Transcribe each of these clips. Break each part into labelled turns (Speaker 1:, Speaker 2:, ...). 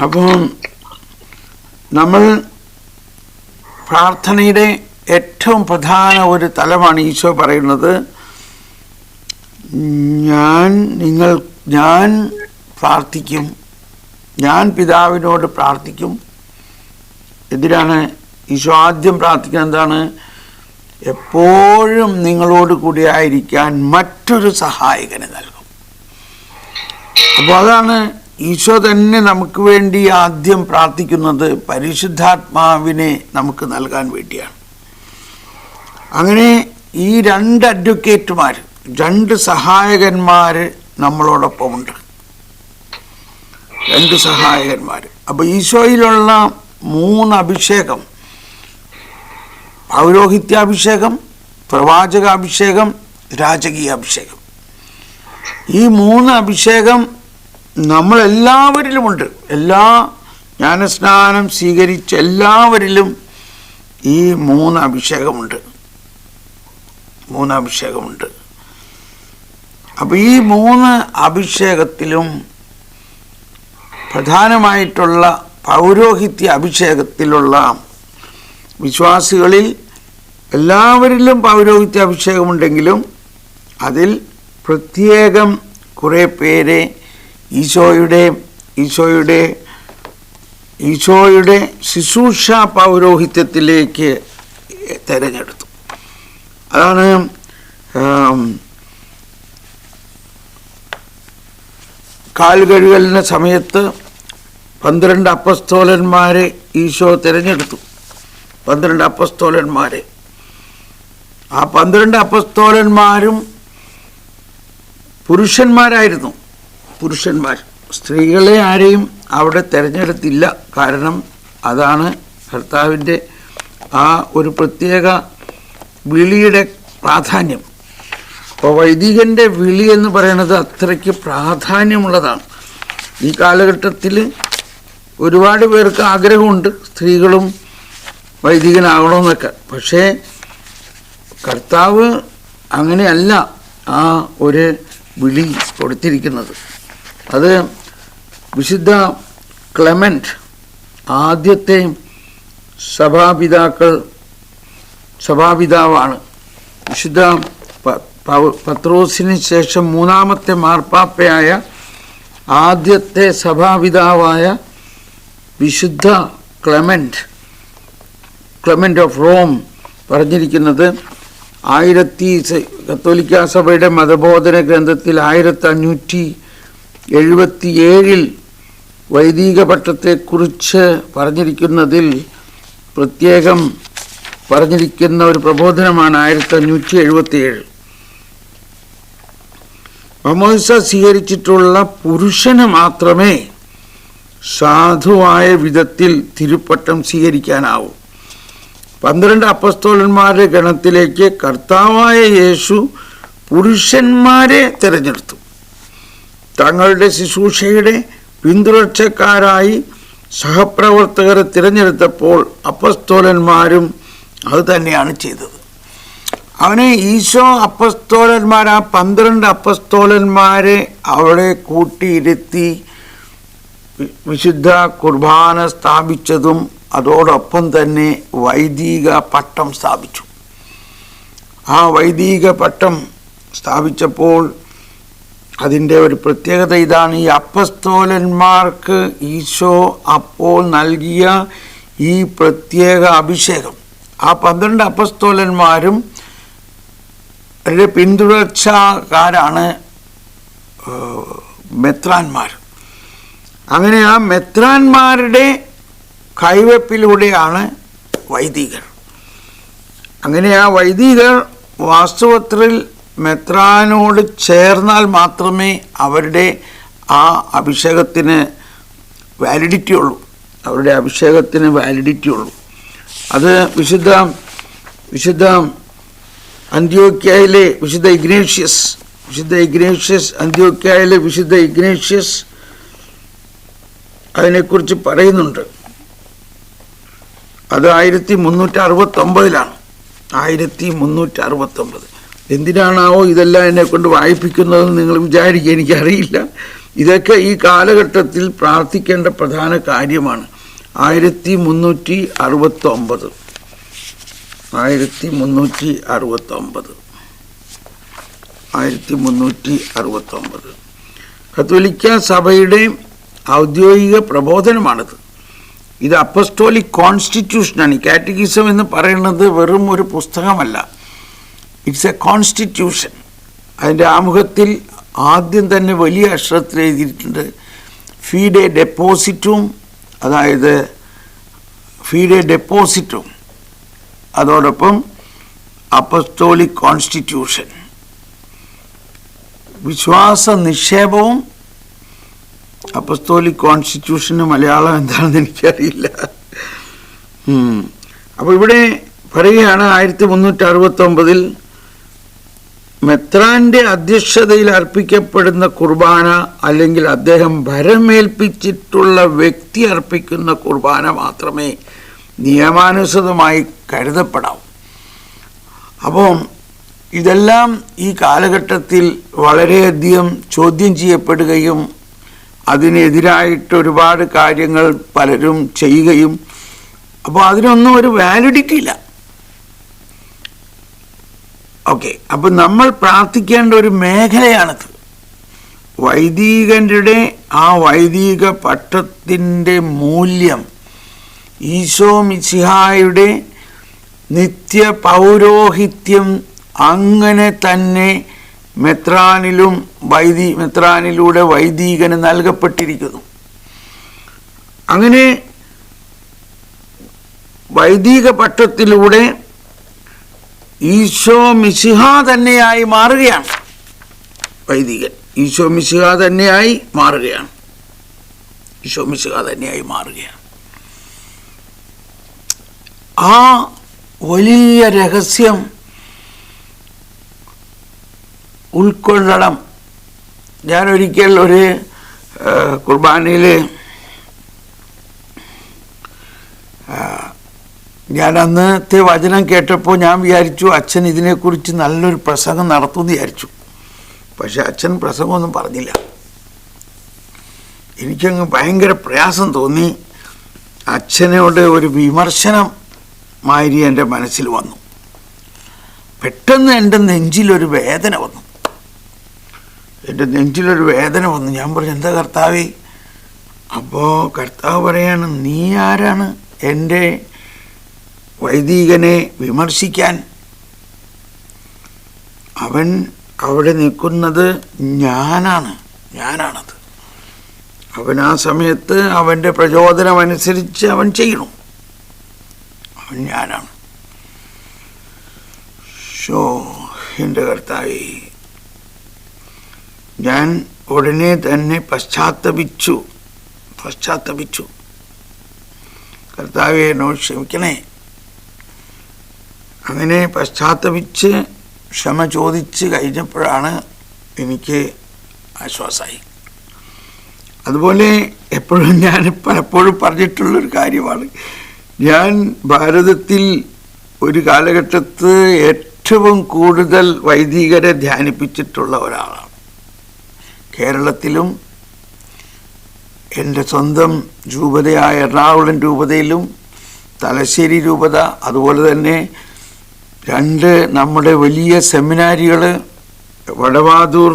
Speaker 1: അപ്പം നമ്മൾ പ്രാർത്ഥനയുടെ ഏറ്റവും പ്രധാന ഒരു തലമാണ് ഈശോ പറയുന്നത്, ഞാൻ പ്രാർത്ഥിക്കും, ഞാൻ പിതാവിനോട് പ്രാർത്ഥിക്കും. എന്തിനാണ് ഈശോ ആദ്യം പ്രാർത്ഥിക്കുന്നത്? എന്താണ്? എപ്പോഴും നിങ്ങളോട് കൂടി ആയിരിക്കാൻ മറ്റൊരു സഹായകനെ നൽകും. അപ്പോൾ അതാണ് ഈശോ തന്നെ നമുക്ക് വേണ്ടി ആദ്യം പ്രാർത്ഥിക്കുന്നത്, പരിശുദ്ധാത്മാവിനെ നമുക്ക് നൽകാൻ വേണ്ടിയാണ്. അങ്ങനെ ഈ രണ്ട് അഡ്വക്കേറ്റുമാർ, രണ്ട് സഹായകന്മാർ നമ്മളോടൊപ്പമുണ്ട്. രണ്ട് സഹായകന്മാർ. അപ്പോൾ ഈശോയിലുള്ള 3 അഭിഷേകം, പൗരോഹിത്യാഭിഷേകം, പ്രവാചകാഭിഷേകം, രാജകീയ അഭിഷേകം, ഈ 3 അഭിഷേകം നമ്മളെല്ലാവരിലുമുണ്ട്. എല്ലാ ജ്ഞാനസ്നാനം സ്വീകരിച്ച എല്ലാവരിലും ഈ 3 അഭിഷേകമുണ്ട്. 3 അഭിഷേകമുണ്ട്. അപ്പോൾ ഈ 3 അഭിഷേകത്തിലും പ്രധാനമായിട്ടുള്ള പൗരോഹിത്യ അഭിഷേകത്തിലുള്ള വിശ്വാസികളിൽ എല്ലാവരിലും പൗരോഹിത്യ അഭിഷേകമുണ്ടെങ്കിലും അതിൽ പ്രത്യേകം കുറേ പേരെ ഈശോയുടെ ശുശ്രൂഷ പൗരോഹിത്യത്തിലേക്ക് തിരഞ്ഞെടുത്തു. അതാണ് കാൽ കഴുകലിൻ്റെ സമയത്ത് 12 അപ്പസ്തോലന്മാരെ ഈശോ തിരഞ്ഞെടുത്തു. 12 അപ്പസ്തോലന്മാരെ. ആ 12 അപ്പസ്തോലന്മാരും പുരുഷന്മാരായിരുന്നു. പുരുഷന്മാർ. സ്ത്രീകളെ ആരെയും അവിടെ തിരഞ്ഞെടുത്തില്ല. കാരണം അതാണ് കർത്താവിൻ്റെ ആ ഒരു പ്രത്യേക വിളിയുടെ പ്രാധാന്യം. അപ്പോൾ വൈദികൻ്റെ വിളി എന്ന് പറയുന്നത് അത്രയ്ക്ക് പ്രാധാന്യമുള്ളതാണ്. ഈ കാലഘട്ടത്തിൽ ഒരുപാട് പേർക്ക് ആഗ്രഹമുണ്ട് സ്ത്രീകളും വൈദികനാകണമെന്നൊക്കെ. പക്ഷേ കർത്താവ് അങ്ങനെയല്ല ആ ഒരു വിളി കൊടുത്തിരിക്കുന്നത്. അത് വിശുദ്ധ ക്ലെമന്റ് ആദ്യത്തെ സഭാപിതാവാണ്. വിശുദ്ധ പത്രോസിന് ശേഷം 3ാമത്തെ മാർപ്പാപ്പയായ ആദ്യത്തെ സഭാപിതാവായ വിശുദ്ധ ക്ലെമന്റ് ഓഫ് റോം പറഞ്ഞിരിക്കുന്നത് കത്തോലിക്കാ സഭയുടെ മതബോധന ഗ്രന്ഥത്തിൽ 1577 വൈദിക പട്ടത്തെക്കുറിച്ച് പറഞ്ഞിരിക്കുന്നതിൽ പ്രത്യേകം പറഞ്ഞിരിക്കുന്ന ഒരു പ്രബോധനമാണ് 1577. മാമോദിസ സ്വീകരിച്ചിട്ടുള്ള പുരുഷന് മാത്രമേ സാധുവായ വിധത്തിൽ തിരുപ്പട്ടം സ്വീകരിക്കാനാവൂ. 12 അപ്പസ്തോലന്മാരുടെ ഗണത്തിലേക്ക് കർത്താവായ യേശു പുരുഷന്മാരെ തിരഞ്ഞെടുത്തു. തങ്ങളുടെ ശുശ്രൂഷയുടെ പിന്തുടർച്ചക്കാരായി സഹപ്രവർത്തകരെ തിരഞ്ഞെടുത്തപ്പോൾ അപ്പസ്തോലന്മാരും അത് തന്നെയാണ് ചെയ്തത്. അവനെ ഈശോ അപ്പസ്തോലന്മാർ, ആ 12 അപ്പസ്തോലന്മാരെ അവിടെ കൂട്ടിയിരുത്തി വിശുദ്ധ കുർബാന സ്ഥാപിച്ചതും അതോടൊപ്പം തന്നെ വൈദിക പട്ടം സ്ഥാപിച്ചു. ആ വൈദിക പട്ടം സ്ഥാപിച്ചപ്പോൾ അതിൻ്റെ ഒരു പ്രത്യേകത ഇതാണ്. ഈ അപ്പസ്തോലന്മാർക്ക് ഈശോ അപ്പോൾ നൽകിയ ഈ പ്രത്യേക അഭിഷേകം, ആ 12 അപ്പസ്തോലന്മാരും അവരുടെ പിന്തുടർച്ചക്കാരാണ് മെത്രാന്മാർ. അങ്ങനെ ആ മെത്രാന്മാരുടെ കൈവെപ്പിലൂടെയാണ് വൈദികർ. അങ്ങനെ ആ വൈദികർ വാസ്തവത്തിൽ മെത്രാനോട് ചേർന്നാൽ മാത്രമേ അവരുടെ ആ അഭിഷേകത്തിന് വാലിഡിറ്റി ഉള്ളൂ. അവരുടെ അഭിഷേകത്തിന് വാലിഡിറ്റി ഉള്ളൂ. അത് വിശുദ്ധ അന്ത്യോക്യയിലെ വിശുദ്ധ ഇഗ്നേഷ്യസ് അന്ത്യോക്യയിലെ വിശുദ്ധ ഇഗ്നേഷ്യസ് അതിനെക്കുറിച്ച് പറയുന്നുണ്ട്. അത് 1369 1369. എന്തിനാണാവോ ഇതെല്ലാം എന്നെ കൊണ്ട് വായിപ്പിക്കുന്നതെന്ന് നിങ്ങൾ വിചാരിക്കുക, എനിക്കറിയില്ല. ഇതൊക്കെ ഈ കാലഘട്ടത്തിൽ പ്രാർത്ഥിക്കേണ്ട പ്രധാന കാര്യമാണ്. 1369 കത്തോലിക്ക സഭയുടെ ഔദ്യോഗിക പ്രബോധനമാണിത്. ഇത് അപ്പസ്റ്റോലിക് കോൺസ്റ്റിറ്റ്യൂഷനാണ്. ഈ കാറ്റഗിസം എന്ന് പറയുന്നത് വെറും ഒരു പുസ്തകമല്ല, ഇറ്റ്സ് എ കോൺസ്റ്റിറ്റ്യൂഷൻ. അതിൻ്റെ ആമുഖത്തിൽ ആദ്യം തന്നെ വലിയ അക്ഷരത്തിൽ എഴുതിയിട്ടുണ്ട് ഫീഡെ ഡെപ്പോസിറ്റും, അതായത് ഫീഡെ ഡെപ്പോസിറ്റും, അതോടൊപ്പം അപ്പസ്റ്റോലിക് കോൺസ്റ്റിറ്റ്യൂഷൻ, വിശ്വാസ നിക്ഷേപവും. അപ്പസ്റ്റോലിക് കോൺസ്റ്റിറ്റ്യൂഷന് മലയാളം എന്താണെന്ന് എനിക്കറിയില്ല. അപ്പോൾ ഇവിടെ പറയുകയാണ് 1369 മെത്രാന്റെ അധ്യക്ഷതയിൽ അർപ്പിക്കപ്പെടുന്ന കുർബാന അല്ലെങ്കിൽ അദ്ദേഹം ഭരമേൽപ്പിച്ചിട്ടുള്ള വ്യക്തി അർപ്പിക്കുന്ന കുർബാന മാത്രമേ നിയമാനുസൃതമായി കരുതപ്പെടാവൂ. അപ്പോൾ ഇതെല്ലാം ഈ കാലഘട്ടത്തിൽ വളരെയധികം ചോദ്യം ചെയ്യപ്പെടുകയും അതിനെതിരായിട്ട് ഒരുപാട് കാര്യങ്ങൾ പലരും ചെയ്യുകയും, അപ്പോൾ അതിനൊന്നും ഒരു വാലിഡിറ്റി ഇല്ല. ഓക്കെ, അപ്പം നമ്മൾ പ്രാർത്ഥിക്കേണ്ട ഒരു മേഖലയാണിത്. വൈദികരുടെ ആ വൈദിക പട്ടത്തിൻ്റെ മൂല്യം ഈശോ മിശിഹായുടെ നിത്യ പൗരോഹിത്യം അങ്ങനെ തന്നെ മെത്രാനിലൂടെ വൈദികന് നൽകപ്പെട്ടിരിക്കുന്നു. അങ്ങനെ വൈദിക പട്ടത്തിലൂടെ ഈശോ മിശിഹ തന്നെയായി മാറുകയാണ്. വൈദികൻ ഈശോ മിശിഹ തന്നെയായി മാറുകയാണ്. ആ വലിയ രഹസ്യം ഉൾക്കൊള്ളണം. ഞാനൊരിക്കൽ ഒരു കുർബാനയിൽ ഞാൻ അന്നത്തെ വചനം കേട്ടപ്പോൾ ഞാൻ വിചാരിച്ചു അച്ഛൻ ഇതിനെക്കുറിച്ച് നല്ലൊരു പ്രസംഗം നടത്തുമെന്ന് വിചാരിച്ചു. പക്ഷെ അച്ഛൻ പ്രസംഗമൊന്നും പറഞ്ഞില്ല. എനിക്കങ്ങ് ഭയങ്കര പ്രയാസം തോന്നി. അച്ഛനോട് ഒരു വിമർശനം മാതിരി എൻ്റെ മനസ്സിൽ വന്നു. പെട്ടെന്ന് എൻ്റെ നെഞ്ചിലൊരു വേദന വന്നു. ഞാൻ പറഞ്ഞു, എന്താ കർത്താവേ? അപ്പോൾ കർത്താവ് പറയാണ്, നീ ആരാണ് എൻ്റെ വൈദികനെ വിമർശിക്കാൻ? അവൻ അവിടെ നിൽക്കുന്നത് ഞാനാണത്. അവൻ ആ സമയത്ത് അവൻ്റെ പ്രചോദനമനുസരിച്ച് അവൻ ചെയ്യണം. അവൻ ഞാനാണ്. എൻ്റെ കർത്താവേ, ഞാൻ ഉടനെ തന്നെ പശ്ചാത്തപിച്ചു. കർത്താവേ, എന്നോട് ക്ഷമിക്കണേ. അങ്ങനെ പശ്ചാത്തപിച്ച് ക്ഷമ ചോദിച്ച് കഴിഞ്ഞപ്പോഴാണ് എനിക്ക് ആശ്വാസമായി. അതുപോലെ ഞാൻ പലപ്പോഴും പറഞ്ഞിട്ടുള്ളൊരു കാര്യമാണ്, ഞാൻ ഭാരതത്തിൽ ഒരു കാലഘട്ടത്ത് ഏറ്റവും കൂടുതൽ വൈദികരെ ധ്യാനിപ്പിച്ചിട്ടുള്ള ഒരാളാണ്. കേരളത്തിലും എൻ്റെ സ്വന്തം രൂപതയായ എറണാകുളം രൂപതയിലും തലശ്ശേരി രൂപത, അതുപോലെ തന്നെ 2 നമ്മുടെ വലിയ സെമിനാരികൾ, വടവാതൂർ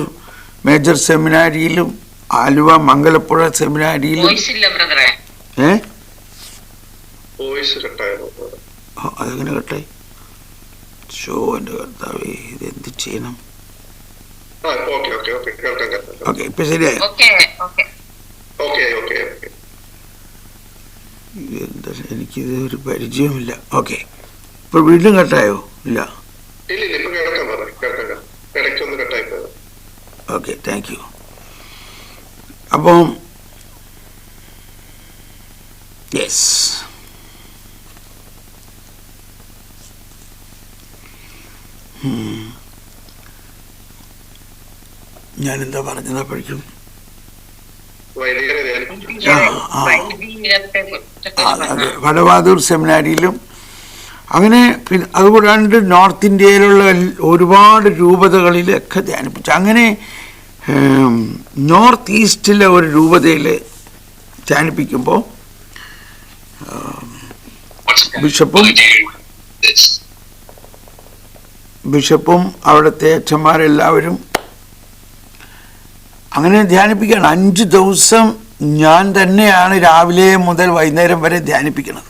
Speaker 1: മേജർ സെമിനാരിയിലും ആലുവ മംഗലപ്പുഴ സെമിനാരിയിലും. അതെങ്ങനെ കട്ടായി? എൻ്റെ കർത്താവേ, ഇതെന്ത് ചെയ്യണം? ഓക്കെ, ഇപ്പൊ ശരിയായി. എന്താ, എനിക്കിത് ഒരു പരിചയമില്ല. ഓക്കെ, ഇപ്പൊ വീണ്ടും കട്ടായോ? ഇല്ല. Okay, thank U. അപ്പം യെസ്, ഞാനെന്താ പറഞ്ഞപ്പോഴേക്കും വടവാതൂർ സെമിനാരിയിലും അങ്ങനെ അതുകൂടാണ്ട് നോർത്ത് ഇന്ത്യയിലുള്ള ഒരുപാട് രൂപതകളിലൊക്കെ ധ്യാനിപ്പിച്ചു. അങ്ങനെ നോർത്ത് ഈസ്റ്റിലെ ഒരു രൂപതയിൽ ധ്യാനിപ്പിക്കുമ്പോൾ ബിഷപ്പും അവിടുത്തെ അച്ഛന്മാരെല്ലാവരും അങ്ങനെ ധ്യാനിപ്പിക്കുകയാണ്. 5 ദിവസം ഞാൻ തന്നെയാണ് രാവിലെ മുതൽ വൈകുന്നേരം വരെ ധ്യാനിപ്പിക്കുന്നത്.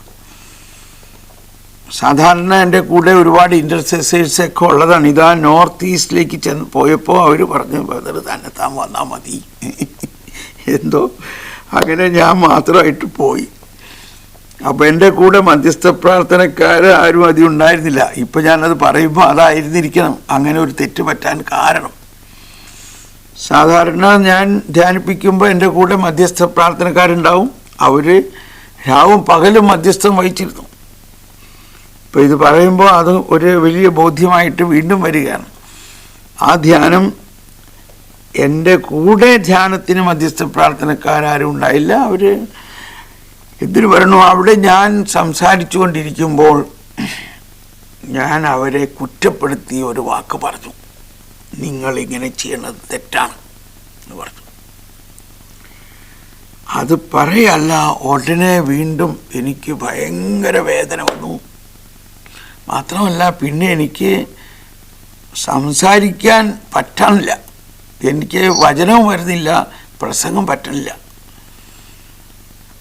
Speaker 1: സാധാരണ എൻ്റെ കൂടെ ഒരുപാട് ഇൻ്റർസെസേഴ്സൊക്കെ ഉള്ളതാണ്. ഇതാ നോർത്ത് ഈസ്റ്റിലേക്ക് പോയപ്പോൾ അവർ പറഞ്ഞു, ബ്രദർ തന്നെത്താൻ വന്നാൽ മതി. എന്തോ അങ്ങനെ ഞാൻ മാത്രമായിട്ട് പോയി. അപ്പോൾ എൻ്റെ കൂടെ മധ്യസ്ഥ പ്രാർത്ഥനക്കാർ ആരും അധികം ഉണ്ടായിരുന്നില്ല. ഇപ്പം ഞാനത് പറയുമ്പോൾ അതായിരുന്നിരിക്കണം അങ്ങനെ ഒരു തെറ്റ് പറ്റാൻ കാരണം. സാധാരണ ഞാൻ ധ്യാനിപ്പിക്കുമ്പോൾ എൻ്റെ കൂടെ മധ്യസ്ഥ പ്രാർത്ഥനക്കാരുണ്ടാവും. അവർ രാവും പകലും മധ്യസ്ഥം വഹിച്ചിരുന്നു. ഇപ്പോൾ ഇത് പറയുമ്പോൾ അത് ഒരു വലിയ ബോധ്യമായിട്ട് വീണ്ടും വരികയാണ്. ആ ധ്യാനം എൻ്റെ കൂടെ ധ്യാനത്തിന് മധ്യസ്ഥ പ്രാർത്ഥനക്കാരും ഉണ്ടായില്ല. അവർ എന്തിനു വരണു, അവിടെ ഞാൻ സംസാരിച്ചു കൊണ്ടിരിക്കുമ്പോൾ ഞാൻ അവരെ കുറ്റപ്പെടുത്തി ഒരു വാക്ക് പറഞ്ഞു, നിങ്ങളിങ്ങനെ ചെയ്യണത് തെറ്റാണ് എന്ന് പറഞ്ഞു. അത് പറയല്ല, ഉടനെ വീണ്ടും എനിക്ക് ഭയങ്കര വേദന വന്നു. മാത്രമല്ല പിന്നെ എനിക്ക് സംസാരിക്കാൻ പറ്റണില്ല, എനിക്ക് വചനവും വരുന്നില്ല, പ്രസംഗം പറ്റണില്ല.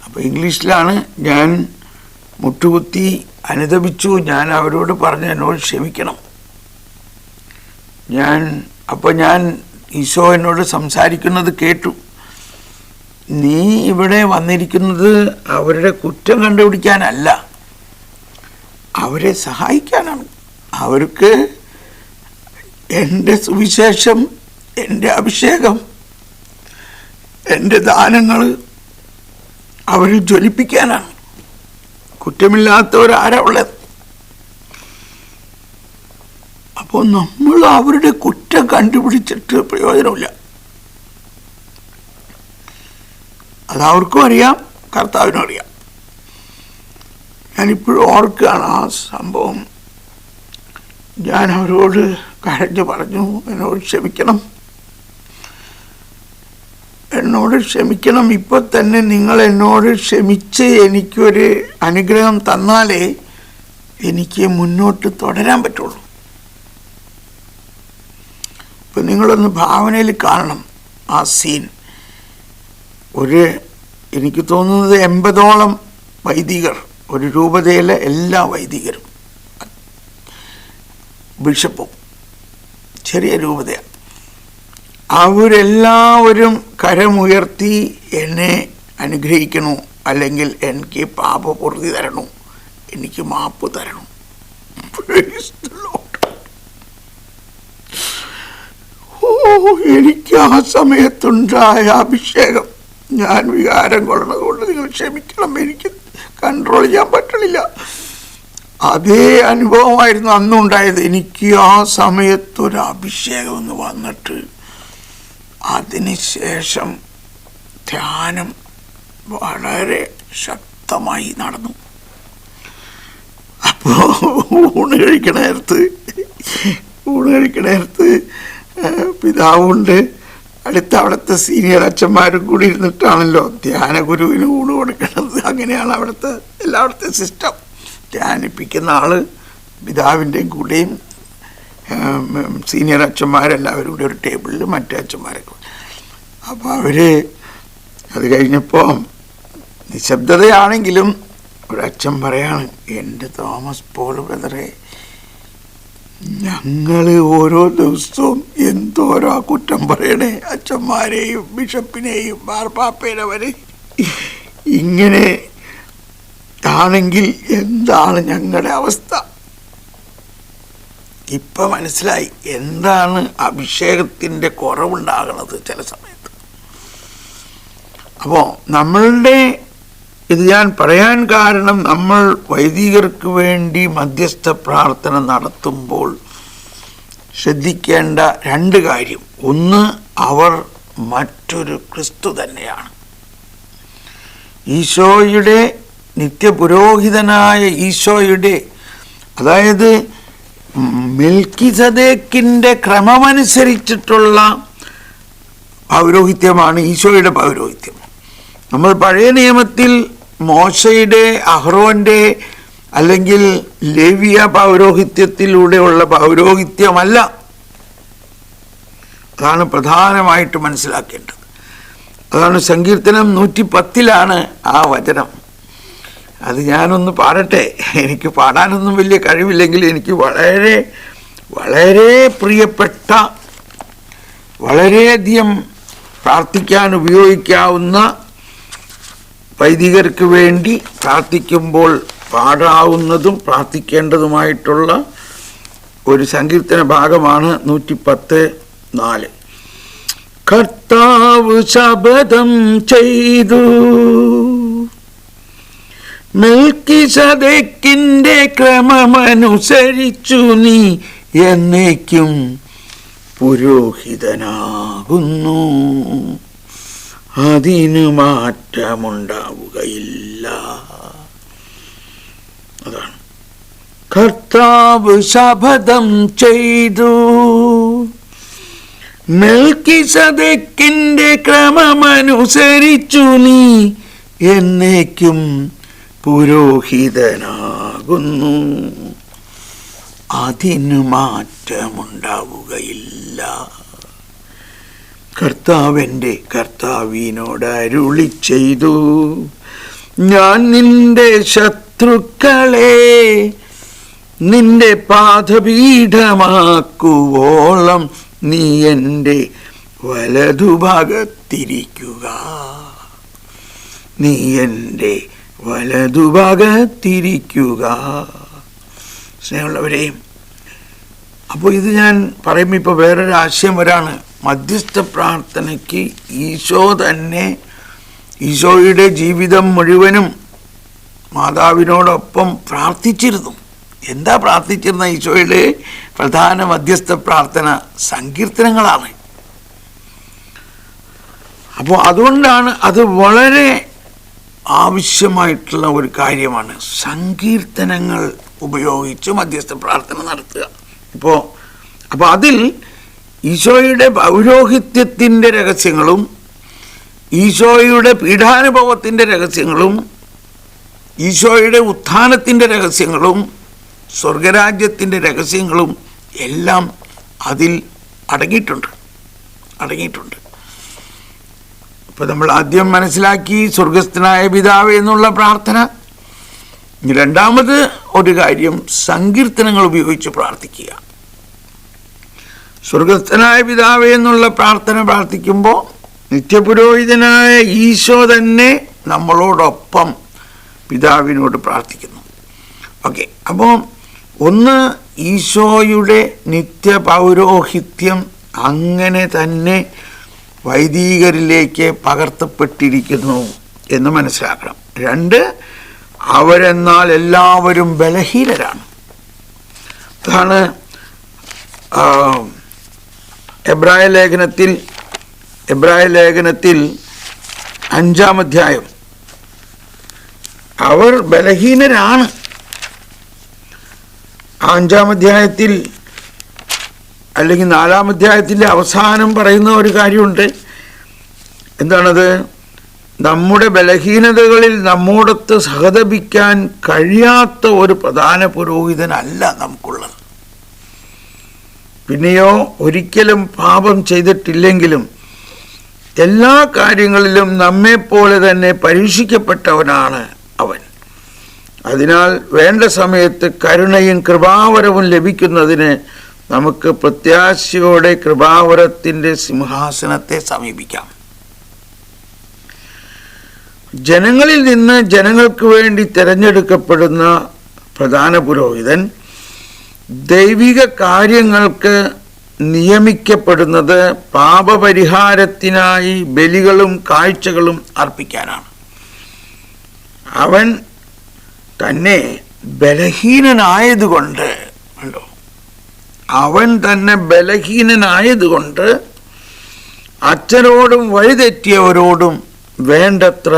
Speaker 1: അപ്പോൾ ഇംഗ്ലീഷിലാണ് ഞാൻ മുട്ടുകുത്തി അനുതപിച്ചു. ഞാൻ അവരോട് പറഞ്ഞു എന്നോട് ക്ഷമിക്കണം. ഞാൻ ഈശോ എന്നോട് സംസാരിക്കുന്നത് കേട്ടു. നീ ഇവിടെ വന്നിരിക്കുന്നത് അവരുടെ കുറ്റം കണ്ടുപിടിക്കാനല്ല, അവരെ സഹായിക്കാനാണ്. അവർക്ക് എൻ്റെ സുവിശേഷം, എൻ്റെ അഭിഷേകം, എൻ്റെ ദാനങ്ങൾ അവർ ജ്വലിപ്പിക്കാനാണ്. കുറ്റമില്ലാത്തവരാരാ ഉള്ളത്? അപ്പോൾ നമ്മൾ അവരുടെ കുറ്റം കണ്ടുപിടിച്ചിട്ട് പ്രയോജനമില്ല. അതവർക്കും അറിയാം, കർത്താവിനും അറിയാം. ഞാനിപ്പോഴും ഓർക്കുകയാണ് ആ സംഭവം. ഞാൻ അവരോട് കരഞ്ഞു പറഞ്ഞു, എന്നോട് ക്ഷമിക്കണം. ഇപ്പോൾ തന്നെ നിങ്ങൾ എന്നോട് ക്ഷമിച്ച് എനിക്കൊരു അനുഗ്രഹം തന്നാലേ എനിക്ക് മുന്നോട്ട് തുടരാൻ പറ്റുള്ളൂ. ഇപ്പം നിങ്ങളൊന്ന് ഭാവനയിൽ കാണണം ആ സീൻ. എനിക്ക് തോന്നുന്നത് 80ഓളം വൈദികർ, ഒരു രൂപതയിലെ എല്ലാ വൈദികരും, ബിഷപ്പും, ചെറിയ രൂപതയാണ്, അവരെല്ലാവരും കരമുയർത്തി എന്നെ അനുഗ്രഹിക്കണു, അല്ലെങ്കിൽ എനിക്ക് പാപപൂർത്തി തരണു, എനിക്ക് മാപ്പ് തരണു. എനിക്ക് ആ സമയത്തുണ്ടായ അഭിഷേകം, ഞാൻ വികാരം കൊള്ളുന്നത് കൊണ്ട് നിങ്ങൾ ക്ഷമിക്കണം, എനിക്ക് കൺട്രോൾ ചെയ്യാൻ പറ്റണില്ല. അതേ അനുഭവമായിരുന്നു അന്നുണ്ടായത്. എനിക്ക് ആ സമയത്തൊരു അഭിഷേകം ഒന്ന് വന്നിട്ട് അതിനുശേഷം ധ്യാനം വളരെ ശക്തമായി നടന്നു. അപ്പോൾ ഊണ് കഴിക്കണ നേരത്ത് പിതാവുണ്ട്, അടുത്ത അവിടുത്തെ സീനിയർ അച്ഛന്മാരും കൂടി ഇരുന്നിട്ടാണല്ലോ ധ്യാന ഗുരുവിന് ഊണ് കൊടുക്കുന്നത്. അങ്ങനെയാണ് എല്ലായിടത്തെ സിസ്റ്റം. ധ്യാനിപ്പിക്കുന്ന ആൾ പിതാവിൻ്റെയും കൂടെയും സീനിയർ അച്ഛന്മാരെല്ലാവരും കൂടി ഒരു ടേബിളിൽ മറ്റേ അച്ഛന്മാരൊക്കെ. അപ്പോൾ അത് കഴിഞ്ഞപ്പോൾ നിശബ്ദതയാണെങ്കിലും ഒരച്ഛൻ പറയാണ്, എൻ്റെ തോമസ് പോൾ ബ്രദറെ, ഞങ്ങൾ ഓരോ ദിവസവും എന്തോരോ കുറ്റം പറയണേ, അച്ഛന്മാരെയും ബിഷപ്പിനെയും മാർപ്പാപ്പേനവരെ. ഇങ്ങനെ ആണെങ്കിൽ എന്താണ് ഞങ്ങളുടെ അവസ്ഥ? ഇപ്പം മനസ്സിലായി എന്താണ് അഭിഷേകത്തിൻ്റെ കുറവുണ്ടാകുന്നത് ചില സമയത്ത്. അപ്പോൾ ഇത് ഞാൻ പറയാൻ കാരണം, നമ്മൾ വൈദികർക്ക് വേണ്ടി മധ്യസ്ഥ പ്രാർത്ഥന നടത്തുമ്പോൾ ശ്രദ്ധിക്കേണ്ട 2 കാര്യം. ഒന്ന്, അവർ മറ്റൊരു ക്രിസ്തു തന്നെയാണ്. ഈശോയുടെ, നിത്യപുരോഹിതനായ ഈശോയുടെ, അതായത് മെൽക്കിസദേക്കിൻ്റെ ക്രമമനുസരിച്ചിട്ടുള്ള പൗരോഹിത്യമാണ് ഈശോയുടെ പൗരോഹിത്യം. നമ്മൾ പഴയ നിയമത്തിൽ മോശയുടെ, അഹ്റോന്റെ അല്ലെങ്കിൽ ലേവിയ പൗരോഹിത്യത്തിലൂടെയുള്ള പൗരോഹിത്യമല്ല. അതാണ് പ്രധാനമായിട്ട് മനസ്സിലാക്കേണ്ടത്. അതാണ് സങ്കീർത്തനം 110 ആ വചനം. അത് ഞാനൊന്ന് പാടട്ടെ. എനിക്ക് പാടാനൊന്നും വലിയ കഴിവില്ലെങ്കിൽ എനിക്ക് വളരെ വളരെ പ്രിയപ്പെട്ട, വളരെയധികം പ്രാർത്ഥിക്കാൻ ഉപയോഗിക്കാവുന്ന, വൈദികർക്ക് വേണ്ടി പ്രാർത്ഥിക്കുമ്പോൾ പാടാവുന്നതും പ്രാർത്ഥിക്കേണ്ടതുമായിട്ടുള്ള ഒരു സങ്കീർത്തന ഭാഗമാണ് 110:4. കർത്താവ് ശപഥം ചെയ്തു, മെൽക്കിസദേക്കിന്റെ ക്രമമനുസരിച്ചു നീ എന്നേക്കും പുരോഹിതനാകുന്നു, അതിന് മാറ്റമുണ്ടാവുകയില്ല. അതാണ് കർത്താവ് ശപഥം ചെയ്തു, മെൽക്കിസദേക്കിന്റെ ക്രമമനുസരിച്ചു നീ എന്നേക്കും പുരോഹിതനാകുന്നു, അതിന് മാറ്റമുണ്ടാവുകയില്ല. കർത്താവെൻ്റെ കർത്താവിനോട് അരുളി ചെയ്തു, ഞാൻ നിന്റെ ശത്രുക്കളെ നിന്റെ പാദപീഠമാക്കുവോളം നീ എൻ്റെ വലതുഭാഗത്തിരിക്കുക, നീ എൻ്റെ വലതുഭാഗത്തിരിക്കുക. സ്നേഹമുള്ളവരെ, അപ്പോൾ ഇത് ഞാൻ പറയുമ്പോൾ ഇപ്പോൾ വേറൊരു ആശയം വരാണ്. മധ്യസ്ഥ പ്രാർത്ഥനയ്ക്ക് ഈശോ തന്നെ ഈശോയുടെ ജീവിതം മുഴുവനും മാതാവിനോടൊപ്പം പ്രാർത്ഥിച്ചിരുന്നു. എന്താ പ്രാർത്ഥിച്ചിരുന്ന? ഈശോയുടെ പ്രധാന മധ്യസ്ഥ പ്രാർത്ഥന സങ്കീർത്തനങ്ങളാണ്. അപ്പോൾ അതുകൊണ്ടാണ് അത് വളരെ ആവശ്യമായിട്ടുള്ള ഒരു കാര്യമാണ്, സങ്കീർത്തനങ്ങൾ ഉപയോഗിച്ച് മധ്യസ്ഥ പ്രാർത്ഥന നടത്തുക. അപ്പോൾ അതിൽ ഈശോയുടെ പൗരോഹിത്യത്തിൻ്റെ രഹസ്യങ്ങളും ഈശോയുടെ പീഡാനുഭവത്തിൻ്റെ രഹസ്യങ്ങളും ഈശോയുടെ ഉത്ഥാനത്തിൻ്റെ രഹസ്യങ്ങളും സ്വർഗരാജ്യത്തിൻ്റെ രഹസ്യങ്ങളും എല്ലാം അതിൽ അടങ്ങിയിട്ടുണ്ട്. അപ്പോൾ നമ്മൾ ആദ്യം മനസ്സിലാക്കി സ്വർഗസ്ഥനായ പിതാവേ എന്നുള്ള പ്രാർത്ഥന. രണ്ടാമത് ഒരു കാര്യം, സങ്കീർത്തനങ്ങൾ ഉപയോഗിച്ച് പ്രാർത്ഥിക്കുക. സ്വർഗസ്ഥനായ പിതാവേ എന്നുള്ള പ്രാർത്ഥന പ്രാർത്ഥിക്കുമ്പോൾ നിത്യപുരോഹിതനായ ഈശോ തന്നെ നമ്മളോടൊപ്പം പിതാവിനോട് പ്രാർത്ഥിക്കുന്നു. ഓക്കെ, അപ്പോൾ ഒന്ന്, ഈശോയുടെ നിത്യപൗരോഹിത്യം അങ്ങനെ തന്നെ വൈദികരിലേക്ക് പകർത്തപ്പെട്ടിരിക്കുന്നു എന്ന് മനസ്സിലാക്കണം. രണ്ട്, അവരെന്നാൽ എല്ലാവരും ബലഹീനരാണ്. അതാണ് എബ്രായ ലേഖനത്തിൽ 5-ാം അധ്യായം. അവർ ബലഹീനരാണ്. 5-ാം അധ്യായത്തിൽ അല്ലെങ്കിൽ 4-ാം അധ്യായത്തിൻ്റെ അവസാനം പറയുന്ന ഒരു കാര്യമുണ്ട്. എന്താണത്? നമ്മുടെ ബലഹീനതകളിൽ നമ്മോടൊത്ത് സഹതപിക്കാൻ കഴിയാത്ത ഒരു പ്രധാന പുരോഹിതനല്ല നമുക്കുള്ളത്. പിന്നെയോ ഒരിക്കലും പാപം ചെയ്തിട്ടില്ലെങ്കിലും എല്ലാ കാര്യങ്ങളിലും നമ്മെപ്പോലെ തന്നെ പരീക്ഷിക്കപ്പെട്ടവനാണ് അവൻ. അതിനാൽ വേണ്ട സമയത്ത് കരുണയും കൃപാവരവും ലഭിക്കുന്നതിന് നമുക്ക് പ്രത്യാശയോടെ കൃപാവരത്തിൻ്റെ സിംഹാസനത്തെ സമീപിക്കാം. ജനങ്ങളിൽ നിന്ന് ജനങ്ങൾക്ക് വേണ്ടി തിരഞ്ഞെടുക്കപ്പെടുന്ന പ്രധാന പുരോഹിതൻ ദൈവിക കാര്യങ്ങൾക്ക് നിയമിക്കപ്പെടുന്നത് പാപപരിഹാരത്തിനായി ബലികളും കാഴ്ചകളും അർപ്പിക്കാനാണ്. അവൻ തന്നെ ബലഹീനനായതുകൊണ്ട് അച്ഛനോടും വഴിതെറ്റിയവരോടും വേണ്ടത്ര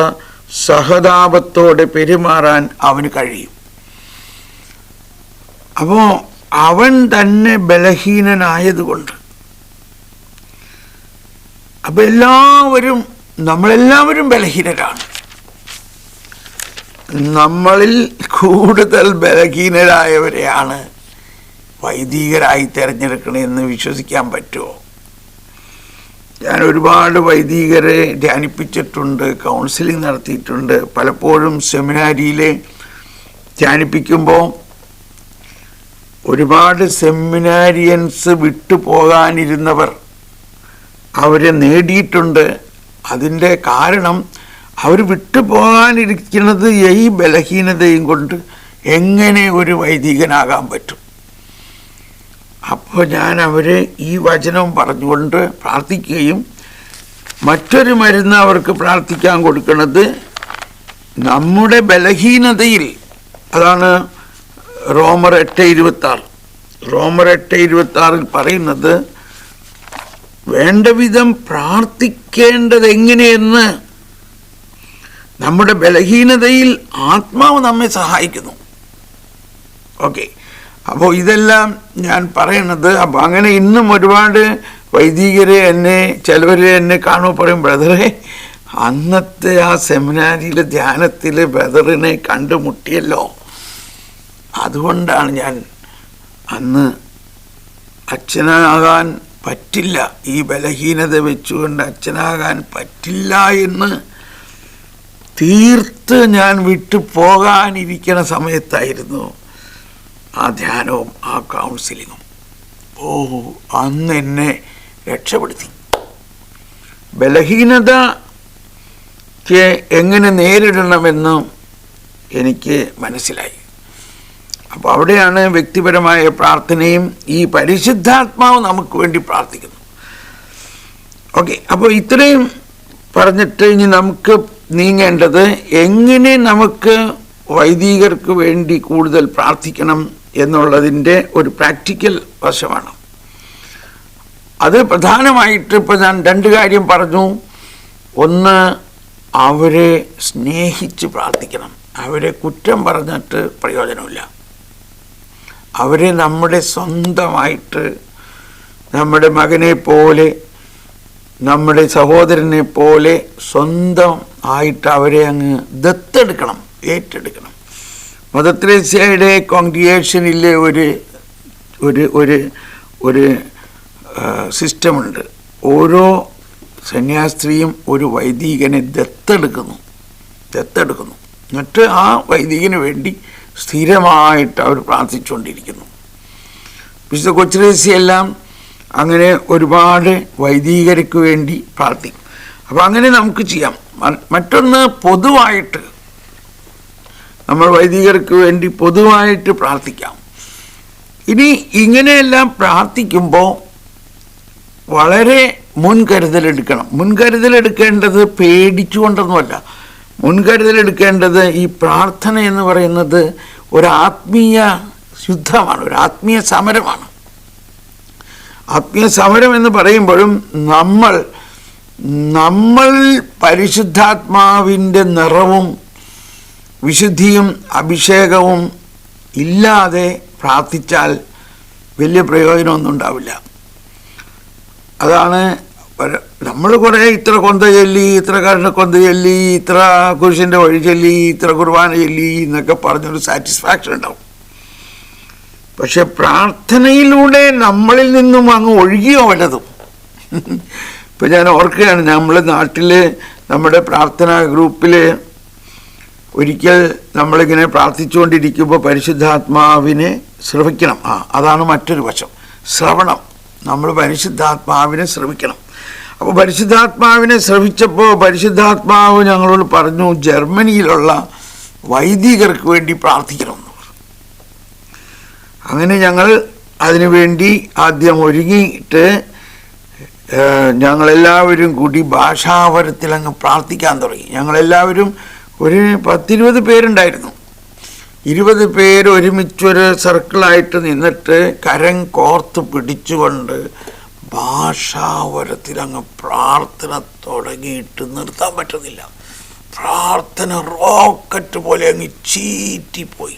Speaker 1: സഹതാപത്തോടെ പെരുമാറാൻ അവന് കഴിയും. അപ്പോൾ അവൻ തന്നെ ബലഹീനനായതുകൊണ്ട് അപ്പം നമ്മളെല്ലാവരും ബലഹീനരാണ്. നമ്മളിൽ കൂടുതൽ ബലഹീനരായവരെയാണ് വൈദികരായി തിരഞ്ഞെടുക്കണമെന്ന് വിശ്വസിക്കാൻ പറ്റുമോ? ഞാൻ ഒരുപാട് വൈദികരെ ധ്യാനിപ്പിച്ചിട്ടുണ്ട്, കൗൺസിലിംഗ് നടത്തിയിട്ടുണ്ട്. പലപ്പോഴും സെമിനാരിയിൽ ധ്യാനിപ്പിക്കുമ്പോൾ ഒരുപാട് സെമിനാരിയൻസ് വിട്ടുപോകാനിരുന്നവർ അവരെ നേടിയിട്ടുണ്ട്. അതിൻ്റെ കാരണം അവർ വിട്ടുപോകാനിരിക്കുന്നത് ഈ ബലഹീനതയും കൊണ്ട് എങ്ങനെ ഒരു വൈദികനാകാൻ പറ്റും. അപ്പോൾ ഞാൻ അവരെ ഈ വചനം പറഞ്ഞുകൊണ്ട് പ്രാർത്ഥിക്കുകയും മറ്റൊരു മരുന്ന് അവർക്ക് പ്രാർത്ഥിക്കാൻ കൊടുക്കുന്നത് നമ്മുടെ ബലഹീനതയിൽ, അതാണ് റോമർ 8:26. റോമർ 8:26 പറയുന്നത് വേണ്ട വിധം പ്രാർത്ഥിക്കേണ്ടത് എങ്ങനെയെന്ന് നമ്മുടെ ബലഹീനതയിൽ ആത്മാവ് നമ്മെ സഹായിക്കുന്നു. ഓക്കെ, അപ്പോൾ ഇതെല്ലാം ഞാൻ പറയണത്. അപ്പോൾ അങ്ങനെ ഇന്നും ഒരുപാട് വൈദികരെ ചിലവർ എന്നെ കാണുമ്പോൾ പറയും, ബ്രദറെ അന്നത്തെ ആ സെമിനാരിയിലെ ധ്യാനത്തിൽ ബ്രദറിനെ കണ്ടുമുട്ടിയല്ലോ, അതുകൊണ്ടാണ് ഞാൻ അന്ന് അച്ഛനാകാൻ പറ്റില്ല, ഈ ബലഹീനത വെച്ചുകൊണ്ട് അച്ഛനാകാൻ പറ്റില്ല എന്ന് തീർത്ത് ഞാൻ വിട്ടു പോകാനിരിക്കണ സമയത്തായിരുന്നു ആ ധ്യാനവും ആ കൗൺസിലിങ്ങും. അന്ന് എന്നെ രക്ഷപ്പെടുത്തി. ബലഹീനതയ്ക്ക് എങ്ങനെ നേരിടണമെന്ന് എനിക്ക് മനസ്സിലായി. അപ്പോൾ അവിടെയാണ് വ്യക്തിപരമായ പ്രാർത്ഥനയും ഈ പരിശുദ്ധാത്മാവ് നമുക്ക് വേണ്ടി പ്രാർത്ഥിക്കുന്നു. ഓക്കെ, അപ്പോൾ ഇത്രയും പറഞ്ഞിട്ട് ഇനി നമുക്ക് നീങ്ങേണ്ടത് എങ്ങനെ നമുക്ക് വൈദികർക്ക് വേണ്ടി കൂടുതൽ പ്രാർത്ഥിക്കണം എന്നുള്ളതിൻ്റെ ഒരു പ്രാക്ടിക്കൽ വശമാണ്. അത് പ്രധാനമായിട്ട് ഇപ്പോൾ ഞാൻ 2 കാര്യം പറഞ്ഞു. ഒന്ന്, അവരെ സ്നേഹിച്ച് പ്രാർത്ഥിക്കണം. അവരെ കുറ്റം പറഞ്ഞിട്ട് പ്രയോജനമില്ല. അവരെ നമ്മുടെ സ്വന്തമായിട്ട്, നമ്മുടെ മകനെ പോലെ, നമ്മുടെ സഹോദരനെ പോലെ സ്വന്തം ആയിട്ട് അവരെ അങ്ങ് ദത്തെടുക്കണം, ഏറ്റെടുക്കണം. മദർ തെരേസയുടെ കോൺഗ്രിഗേഷനിലെ ഒരു സിസ്റ്റമുണ്ട്. ഓരോ സന്യാസ്ത്രീയും ഒരു വൈദികനെ ദത്തെടുക്കുന്നു. എന്നിട്ട് ആ വൈദികന് വേണ്ടി സ്ഥിരമായിട്ട് അവർ പ്രാർത്ഥിച്ചുകൊണ്ടിരിക്കുന്നു. വിശുദ്ധ കൊച്ചുത്രേസ്യയെല്ലാം അങ്ങനെ ഒരുപാട് വൈദികർക്ക് വേണ്ടി പ്രാർത്ഥിക്കും. അപ്പോൾ അങ്ങനെ നമുക്ക് ചെയ്യാം. മറ്റൊന്ന്, പൊതുവായിട്ട് നമ്മൾ വൈദികർക്ക് വേണ്ടി പൊതുവായിട്ട് പ്രാർത്ഥിക്കാം. ഇനി ഇങ്ങനെയെല്ലാം പ്രാർത്ഥിക്കുമ്പോൾ വളരെ മുൻകരുതലെടുക്കണം. മുൻകരുതലെടുക്കേണ്ടത് പേടിച്ചുകൊണ്ടൊന്നുമല്ല. മുൻകരുതലെടുക്കേണ്ടത് ഈ പ്രാർത്ഥന എന്ന് പറയുന്നത് ഒരു ആത്മീയ യുദ്ധമാണ്, ഒരു ആത്മീയ സമരമാണ്. ആത്മീയ സമരം എന്ന് പറയുമ്പോഴും നമ്മൾ പരിശുദ്ധാത്മാവിൻ്റെ നിറവും വിശുദ്ധിയും അഭിഷേകവും ഇല്ലാതെ പ്രാർത്ഥിച്ചാൽ വലിയ പ്രയോജനമൊന്നും ഉണ്ടാവില്ല. അതാണ് നമ്മൾ കുറേ ഇത്ര കൊന്ത ചൊല്ലി, ഇത്ര കരുണക്കൊന്ത ചൊല്ലി, ഇത്ര കുരിശിൻ്റെ വഴി ചൊല്ലി, ഇത്ര കുർബാന ചൊല്ലി എന്നൊക്കെ പറഞ്ഞൊരു സാറ്റിസ്ഫാക്ഷൻ ഉണ്ടാവും. പക്ഷെ പ്രാർത്ഥനയിലൂടെ നമ്മളിൽ നിന്നും അങ്ങ് ഒഴുകിയോ വല്ലതും. ഇപ്പം ഞാൻ ഓർക്കുകയാണ്, നമ്മുടെ നാട്ടിൽ നമ്മുടെ പ്രാർത്ഥനാ ഗ്രൂപ്പിൽ ഒരിക്കൽ നമ്മളിങ്ങനെ പ്രാർത്ഥിച്ചുകൊണ്ടിരിക്കുമ്പോൾ പരിശുദ്ധാത്മാവിനെ ശ്രവിക്കണം. അതാണ് മറ്റൊരു വശം, ശ്രവണം. നമ്മൾ പരിശുദ്ധാത്മാവിനെ ശ്രവിക്കണം. അപ്പോൾ പരിശുദ്ധാത്മാവിനെ ശ്രവിച്ചപ്പോൾ പരിശുദ്ധാത്മാവ് ഞങ്ങളോട് പറഞ്ഞു, ജർമ്മനിയിലുള്ള വൈദികർക്ക് വേണ്ടി പ്രാർത്ഥിക്കണമെന്ന്. അങ്ങനെ ഞങ്ങൾ അതിനുവേണ്ടി ആദ്യം ഒരുങ്ങിയിട്ട് ഞങ്ങളെല്ലാവരും കൂടി ഭാഷാവരത്തിൽ അങ്ങ് പ്രാർത്ഥിക്കാൻ തുടങ്ങി. ഞങ്ങളെല്ലാവരും ഒരു 10-20 പേരുണ്ടായിരുന്നു. 20 പേര് ഒരുമിച്ചൊരു സർക്കിളായിട്ട് നിന്നിട്ട് കരം കോർത്ത് പിടിച്ചുകൊണ്ട് ഭാഷാവരത്തിൽ അങ്ങ് പ്രാർത്ഥന തുടങ്ങിയിട്ട് നിർത്താൻ പറ്റുന്നില്ല. പ്രാർത്ഥന റോക്കറ്റ് പോലെ അങ്ങ് ചീറ്റിപ്പോയി.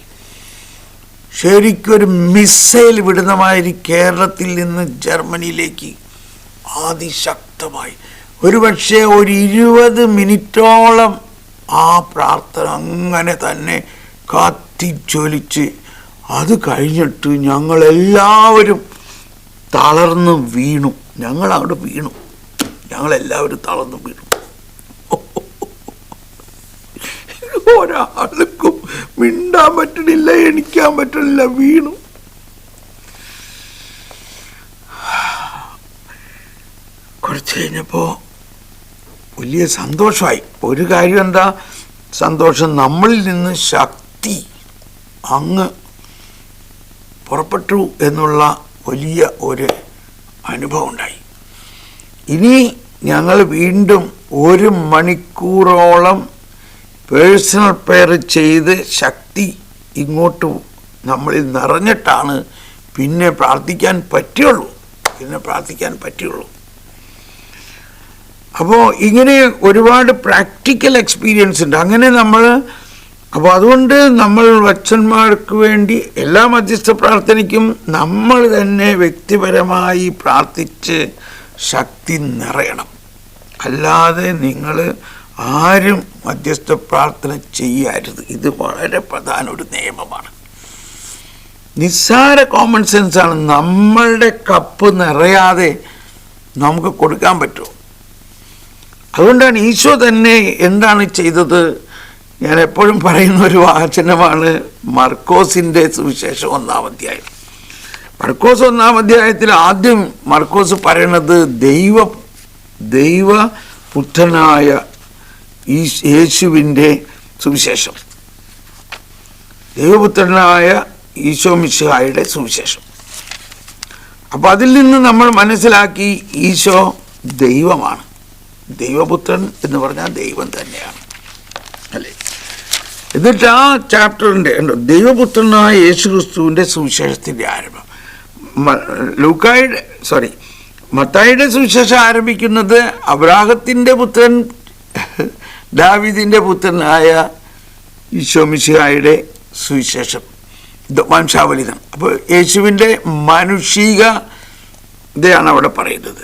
Speaker 1: ശരിക്കൊരു മിസൈൽ വിടുന്ന മാതിരി കേരളത്തിൽ നിന്ന് ജർമ്മനിയിലേക്ക് അതിശക്തമായി ഒരുപക്ഷെ ഒരു 20 മിനിറ്റോളം ആ പ്രാർത്ഥന അങ്ങനെ തന്നെ കത്തിച്ചൊലിച്ച്, അത് കഴിഞ്ഞിട്ട് ഞങ്ങളെല്ലാവരും തളർന്ന് വീണു. ഞങ്ങളവിടെ വീണു, ഞങ്ങളെല്ലാവരും തളർന്നു വീണു. ഒരാൾക്കും മിണ്ടാൻ പറ്റണില്ല, എണിക്കാൻ പറ്റണില്ല, വീണു. കുറച്ച് കഴിഞ്ഞപ്പോൾ വലിയ സന്തോഷമായി. ഒരു കാര്യം എന്താ സന്തോഷം, നമ്മളിൽ നിന്ന് ശക്തി അങ്ങ് പുറപ്പെട്ടു എന്നുള്ള വലിയ ഒരു അനുഭവം ഉണ്ടായി. ഇനി ഞങ്ങൾ വീണ്ടും 1 മണിക്കൂറോളം പേഴ്സണൽ പ്രെയർ ചെയ്ത് ശക്തി ഇങ്ങോട്ട് നമ്മളിൽ നിറഞ്ഞിട്ടാണ് പിന്നെ പ്രാർത്ഥിക്കാൻ പറ്റുള്ളൂ. അപ്പോൾ ഇങ്ങനെ ഒരുപാട് പ്രാക്ടിക്കൽ എക്സ്പീരിയൻസ് ഉണ്ട്. അങ്ങനെ അപ്പോൾ അതുകൊണ്ട് നമ്മൾ വച്ചന്മാർക്ക് വേണ്ടി എല്ലാ മധ്യസ്ഥ പ്രാർത്ഥനയ്ക്കും നമ്മൾ തന്നെ വ്യക്തിപരമായി പ്രാർത്ഥിച്ച് ശക്തി നിറയണം. അല്ലാതെ നിങ്ങൾ ആരും മധ്യസ്ഥ പ്രാർത്ഥന ചെയ്യരുത്. ഇത് വളരെ പ്രധാന ഒരു നിയമമാണ്. നിസ്സാര കോമൺ സെൻസാണ്. നമ്മളുടെ കപ്പ് നിറയാതെ നമുക്ക് കൊടുക്കാൻ പറ്റുമോ? അതുകൊണ്ടാണ് ഈശോ തന്നെ എന്താണ് ചെയ്തത്? ഞാൻ എപ്പോഴും പറയുന്ന ഒരു വാചനമാണ് മർക്കോസിൻ്റെ സുവിശേഷം 1-ാം അധ്യായം. മർക്കോസ് 1-ാം അധ്യായത്തിൽ ആദ്യം മർക്കോസ് പറയണത് ദൈവപുത്രനായ യേശുവിൻ്റെ സുവിശേഷം, ദൈവപുത്രനായ ഈശോ മിശിഹായുടെ സുവിശേഷം. അപ്പോൾ അതിൽ നിന്ന് നമ്മൾ മനസ്സിലാക്കി ഈശോ ദൈവമാണ്. ദൈവപുത്രൻ എന്ന് പറഞ്ഞാൽ ദൈവം തന്നെയാണ്, അല്ലേ? എന്നിട്ട് ആ ചാപ്റ്ററിൻ്റെ ദൈവപുത്രനായ യേശു ക്രിസ്തുവിൻ്റെ സുവിശേഷത്തിൻ്റെ ആരംഭം. മത്തായിയുടെ സുവിശേഷം ആരംഭിക്കുന്നത് അബ്രാഹത്തിൻ്റെ പുത്രൻ ദാവീദിൻ്റെ പുത്രനായ ഈശോ മിശിഹായുടെ സുവിശേഷം, വംശാവലിതം. അപ്പോൾ യേശുവിൻ്റെ മാനുഷികതയാണ് അവിടെ പറയുന്നത്.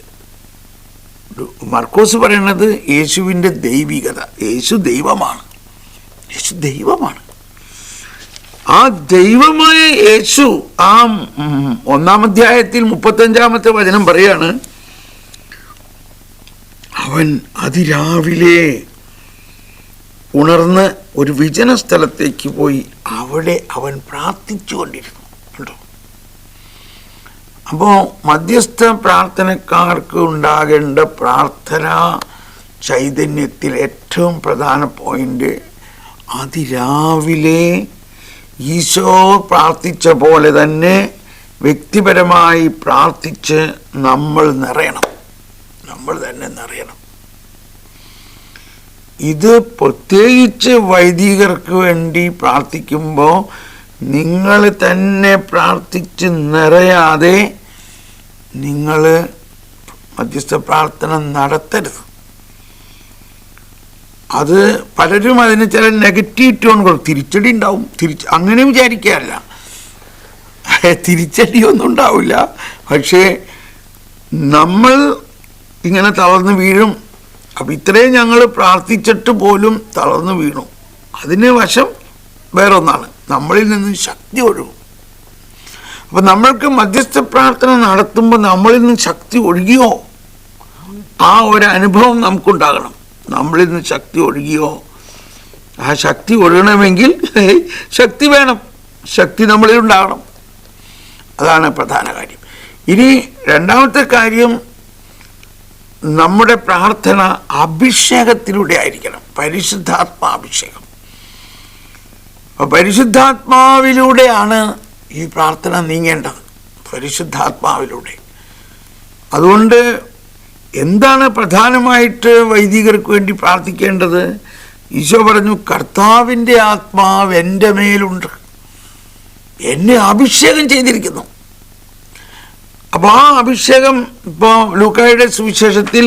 Speaker 1: മർക്കോസ് പറയുന്നത് യേശുവിൻ്റെ ദൈവികത. യേശു ദൈവമാണ്. ആ ദൈവമായ യേശു ആ 1-ാം അധ്യായത്തിൽ 35-ാമത്തെ വചനം പറയാണ്, അവൻ അതിരാവിലെ ഉണർന്ന് ഒരു വിജന സ്ഥലത്തേക്ക് പോയി അവിടെ അവൻ പ്രാർത്ഥിച്ചു കൊണ്ടിരുന്നു. കേട്ടോ, അപ്പോൾ മധ്യസ്ഥ പ്രാർത്ഥനക്കാർക്ക് ഉണ്ടാകേണ്ട പ്രാർത്ഥനാ ചൈതന്യത്തിൽ ഏറ്റവും പ്രധാന പോയിന്റ്, അതിരാവിലെ ഈശോ പ്രാർത്ഥിച്ച പോലെ തന്നെ വ്യക്തിപരമായി പ്രാർത്ഥിച്ച് നമ്മൾ തന്നെ നിറയണം. ഇത് പ്രത്യേകിച്ച് വൈദികർക്ക് വേണ്ടി പ്രാർത്ഥിക്കുമ്പോൾ നിങ്ങൾ തന്നെ പ്രാർത്ഥിച്ച് നിറയാതെ നിങ്ങൾ മധ്യസ്ഥ പ്രാർത്ഥന നടത്തരുത്. അത് പലരും അതിന് ചില നെഗറ്റീവ് ടോൺ കൊടുക്കും. തിരിച്ചടി ഉണ്ടാവും, അങ്ങനെ വിചാരിക്കാറില്ല, തിരിച്ചടിയൊന്നും ഉണ്ടാവില്ല. പക്ഷേ നമ്മൾ ഇങ്ങനെ തളർന്ന് വീഴും. അപ്പം ഇത്രയും ഞങ്ങൾ പ്രാർത്ഥിച്ചിട്ട് പോലും തളർന്നു വീണു. അതിന് വശം വേറൊന്നാണ്, നമ്മളിൽ നിന്ന് ശക്തി ഒഴുകും. അപ്പം നമ്മൾക്ക് മധ്യസ്ഥ പ്രാർത്ഥന നടത്തുമ്പോൾ നമ്മളിൽ നിന്ന് ശക്തി ഒഴുകിയോ, ആ ഒരു അനുഭവം നമുക്കുണ്ടാകണം. നമ്മളിൽ നിന്ന് ശക്തി ഒഴുകിയോ, ആ ശക്തി ഒഴുകണമെങ്കിൽ ശക്തി വേണം, ശക്തി നമ്മളിൽ ഉണ്ടാകണം. അതാണ് പ്രധാന കാര്യം. ഇനി രണ്ടാമത്തെ കാര്യം, നമ്മുടെ പ്രാർത്ഥന അഭിഷേകത്തിലൂടെ ആയിരിക്കണം, പരിശുദ്ധാത്മാഭിഷേകം. പരിശുദ്ധാത്മാവിലൂടെയാണ് ഈ പ്രാർത്ഥന നീങ്ങേണ്ടത്, പരിശുദ്ധാത്മാവിലൂടെ. അതുകൊണ്ട് എന്താണ് പ്രധാനമായിട്ട് വൈദികർക്ക് വേണ്ടി പ്രാർത്ഥിക്കേണ്ടത്? ഈശോ പറഞ്ഞു, കർത്താവിൻ്റെ ആത്മാവ് എൻ്റെ മേലുണ്ട്, എന്നെ അഭിഷേകം ചെയ്തിരിക്കുന്നു. അപ്പോൾ ആ അഭിഷേകം ഇപ്പോൾ ലൂക്കായുടെ സുവിശേഷത്തിൽ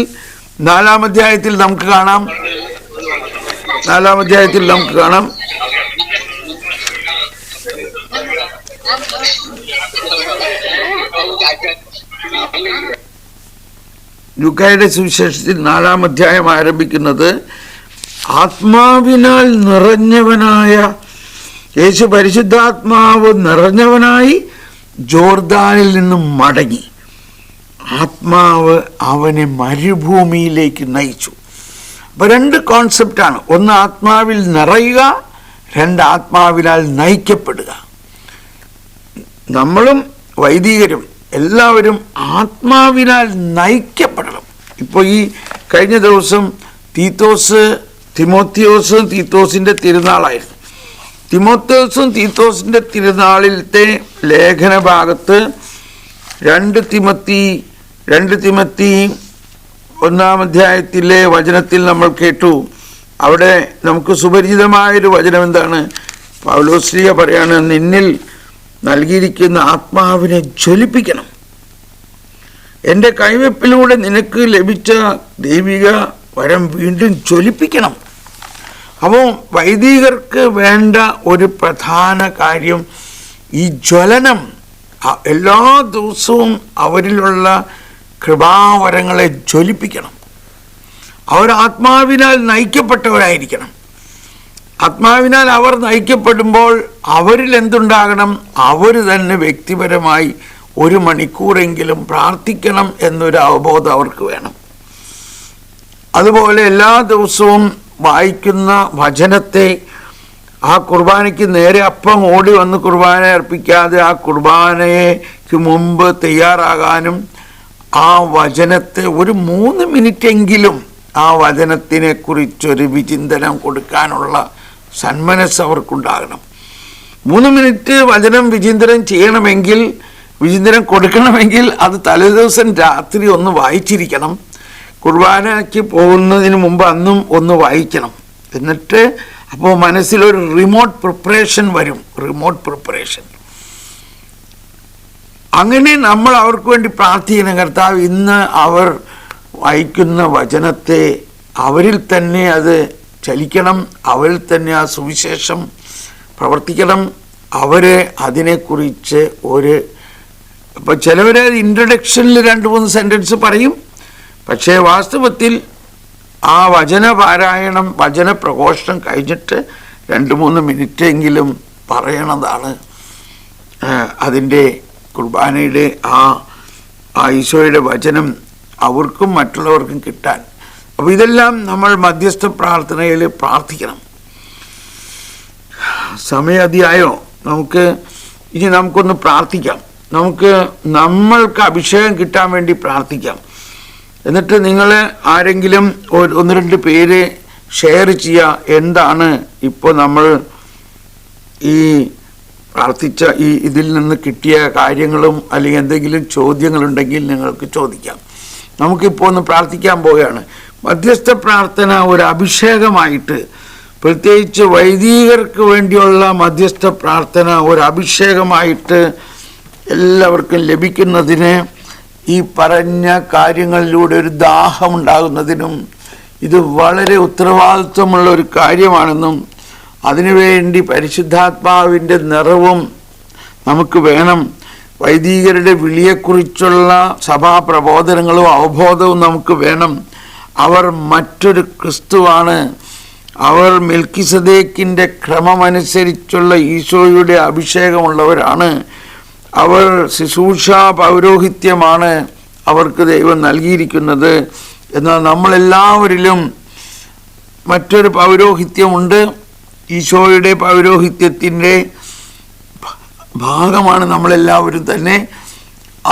Speaker 1: 4-ാം അധ്യായത്തിൽ നമുക്ക് കാണാം. 4-ാം അധ്യായത്തിൽ നമുക്ക് കാണാം, ലൂക്കായുടെ സുവിശേഷത്തിൽ 4-ാം അധ്യായം ആരംഭിക്കുന്നത് ആത്മാവിനാൽ നിറഞ്ഞവനായ യേശു പരിശുദ്ധാത്മാവ് നിറഞ്ഞവനായി ജോർദാനിൽ നിന്നും മടങ്ങി. ആത്മാവ് അവനെ മരുഭൂമിയിലേക്ക് നയിച്ചു. അപ്പോൾ 2 കോൺസെപ്റ്റാണ്. ഒന്ന് ആത്മാവിൽ നിറയുക, 2 ആത്മാവിനാൽ നയിക്കപ്പെടുക. നമ്മളും വൈദികരും എല്ലാവരും ആത്മാവിനാൽ നയിക്കപ്പെടണം. ഇപ്പോൾ ഈ കഴിഞ്ഞ ദിവസം തീത്തോസിൻ്റെ തിരുനാളായിരുന്നു. തീത്തോസിൻ്റെ തിരുനാളിലത്തെ ലേഖന ഭാഗത്ത് 2 തിമത്തി 1-ാം അധ്യായത്തിലെ വചനത്തിൽ നമ്മൾ കേട്ടു. അവിടെ നമുക്ക് സുപരിചിതമായൊരു വചനം എന്താണ്? പൗലോസ്ലീഹ പറയാണ്, നിന്നിൽ നൽകിയിരിക്കുന്ന ആത്മാവിനെ ജ്വലിപ്പിക്കണം. എൻ്റെ കൈവെപ്പിലൂടെ നിനക്ക് ലഭിച്ച ദൈവിക വരം വീണ്ടും ജ്വലിപ്പിക്കണം. അപ്പോൾ വൈദികർക്ക് വേണ്ട ഒരു പ്രധാന കാര്യം ഈ ജ്വലനം. എല്ലാ ദിവസവും അവരിലുള്ള കൃപാവരങ്ങളെ ജ്വലിപ്പിക്കണം. അവർ ആത്മാവിനാൽ നയിക്കപ്പെട്ടവരായിരിക്കണം. ആത്മാവിനാൽ അവർ നയിക്കപ്പെടുമ്പോൾ അവരിൽ എന്തുണ്ടാകണം? അവർ തന്നെ വ്യക്തിപരമായി 1 മണിക്കൂറെങ്കിലും പ്രാർത്ഥിക്കണം എന്നൊരു അവബോധം അവർക്ക് വേണം. അതുപോലെ എല്ലാ ദിവസവും വായിക്കുന്ന വചനത്തെ ആ കുർബാനയ്ക്ക് നേരെ അപ്പം ഓടി വന്ന് കുർബാന അർപ്പിക്കാതെ ആ കുർബാനയ്ക്ക് മുമ്പ് തയ്യാറാകാനും ആ വചനത്തെ ഒരു 3 മിനിറ്റെങ്കിലും ആ വചനത്തിനെ കുറിച്ചൊരു വിചിന്തനം കൊടുക്കാനുള്ള സന്മനസ് അവർക്കുണ്ടാകണം. 3 മിനിറ്റ് വചനം വിചിന്തനം കൊടുക്കണമെങ്കിൽ അത് തലേദിവസം രാത്രി ഒന്ന് വായിച്ചിരിക്കണം. കുർബാനയ്ക്ക് പോകുന്നതിന് മുമ്പ് അന്നും ഒന്ന് വായിക്കണം. എന്നിട്ട് അപ്പോൾ മനസ്സിലൊരു റിമോട്ട് പ്രിപ്പറേഷൻ വരും. അങ്ങനെ നമ്മൾ അവർക്ക് വേണ്ടി പ്രാർത്ഥിക്കണം. കർത്താവ്, ഇന്ന് അവർ വായിക്കുന്ന വചനത്തെ അവരിൽ തന്നെ അത് ചലിക്കണം, അവരിൽ തന്നെ ആ സുവിശേഷം പ്രവർത്തിക്കണം. അവരെ അതിനെക്കുറിച്ച് ഇപ്പോൾ ചിലവർ ഇൻട്രഡക്ഷനിൽ 2-3 സെൻറ്റൻസ് പറയും. പക്ഷേ വാസ്തവത്തിൽ ആ വചനപാരായണം, വചനപ്രഘോഷണം കഴിഞ്ഞിട്ട് 2-3 മിനിറ്റെങ്കിലും പറയണതാണ് അതിൻ്റെ കുർബാനയുടെ ആ ഈശോയുടെ വചനം അവർക്കും മറ്റുള്ളവർക്കും കിട്ടാൻ. അപ്പോൾ ഇതെല്ലാം നമ്മൾ മധ്യസ്ഥ പ്രാർത്ഥനയിൽ പ്രാർത്ഥിക്കണം. സമയം അതിയായോ? നമുക്കൊന്ന് പ്രാർത്ഥിക്കാം. നമ്മൾക്ക് അഭിഷേകം കിട്ടാൻ വേണ്ടി പ്രാർത്ഥിക്കാം. എന്നിട്ട് നിങ്ങൾ ആരെങ്കിലും 1-2 പേര് ഷെയർ ചെയ്യുക. എന്താണ് ഇപ്പോൾ നമ്മൾ ഈ പ്രാർത്ഥിച്ച ഇതിൽ നിന്ന് കിട്ടിയ കാര്യങ്ങളും അല്ലെങ്കിൽ എന്തെങ്കിലും ചോദ്യങ്ങളുണ്ടെങ്കിൽ നിങ്ങൾക്ക് ചോദിക്കാം. നമുക്കിപ്പോൾ ഒന്ന് പ്രാർത്ഥിക്കാൻ പോവുകയാണ്. മധ്യസ്ഥ പ്രാർത്ഥന ഒരു അഭിഷേകമായിട്ട്, പ്രത്യേകിച്ച് വൈദികർക്ക് വേണ്ടിയുള്ള മധ്യസ്ഥ പ്രാർത്ഥന ഒരു അഭിഷേകമായിട്ട് എല്ലാവർക്കും ലഭിക്കുന്നതിന്, ഈ പറഞ്ഞ കാര്യങ്ങളിലൂടെ ഒരു ദാഹമുണ്ടാകുന്നതിനും ഇത് വളരെ ഉത്തരവാദിത്വമുള്ള ഒരു കാര്യമാണെന്നും അതിനുവേണ്ടി പരിശുദ്ധാത്മാവിൻ്റെ നിറവും നമുക്ക് വേണം. വൈദികരുടെ വിളിയെക്കുറിച്ചുള്ള സഭാപ്രബോധനങ്ങളും അവബോധവും നമുക്ക് വേണം. അവർ മറ്റൊരു ക്രിസ്തുവാണ്. അവർ മെൽക്കിസദേക്കിൻ്റെ ക്രമമനുസരിച്ചുള്ള ഈശോയുടെ അഭിഷേകമുള്ളവരാണ്. അവർ ശുശ്രൂഷ പൗരോഹിത്യമാണ് അവർക്ക് ദൈവം നൽകിയിരിക്കുന്നത്. എന്നാൽ നമ്മളെല്ലാവരിലും മറ്റൊരു പൗരോഹിത്യമുണ്ട്. ഈശോയുടെ പൗരോഹിത്യത്തിൻ്റെ ഭാഗമാണ് നമ്മളെല്ലാവരും തന്നെ.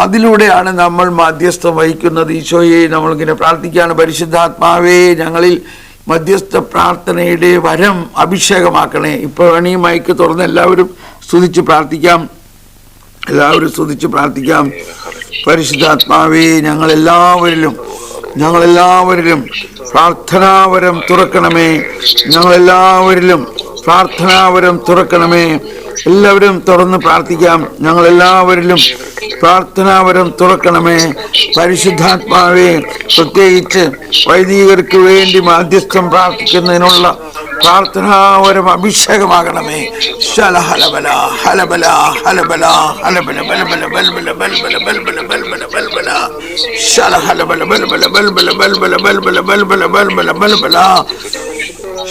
Speaker 1: അതിലൂടെയാണ് നമ്മൾ മാധ്യസ്ഥം വഹിക്കുന്നത്. ഈശോയെ നമ്മളിങ്ങനെ പ്രാർത്ഥിക്കുകയാണ്, പരിശുദ്ധാത്മാവേ ഞങ്ങളിൽ മധ്യസ്ഥ പ്രാർത്ഥനയുടെ വരം അഭിഷേകമാക്കണേ. ഇപ്പോൾ വേണീ മൈക്ക് തുറന്ന് എല്ലാവരും സ്തുതിച്ച് പ്രാർത്ഥിക്കാം. പരിശുദ്ധാത്മാവേ ഞങ്ങളെല്ലാവരിലും പ്രാർത്ഥനാവരം തുറക്കണമേ. പ്രാർത്ഥനാവരം തുറക്കണമേ. എല്ലാവരും തുറന്ന് പ്രാർത്ഥിക്കാം. ഞങ്ങളെല്ലാവരിലും പ്രാർത്ഥനാവരം തുറക്കണമേ. പരിശുദ്ധാത്മാവേ, പ്രത്യേകിച്ച് വൈദികർക്ക് വേണ്ടി മാധ്യസ്ഥം പ്രാർത്ഥിക്കുന്നതിനുള്ള പ്രാർത്ഥനാപരം അഭിഷേകമാകണമേ. ശല ഹലബല ഹലബല ഹലബല ഹലബല ബലബല ബൽബല ബൽബല ബൽബല ബൽബല ബൽബല ശല ഹലബല ബൽബല ബൽബല ബൽബല ബൽബല ബൽബല ബൽബല ബൽബല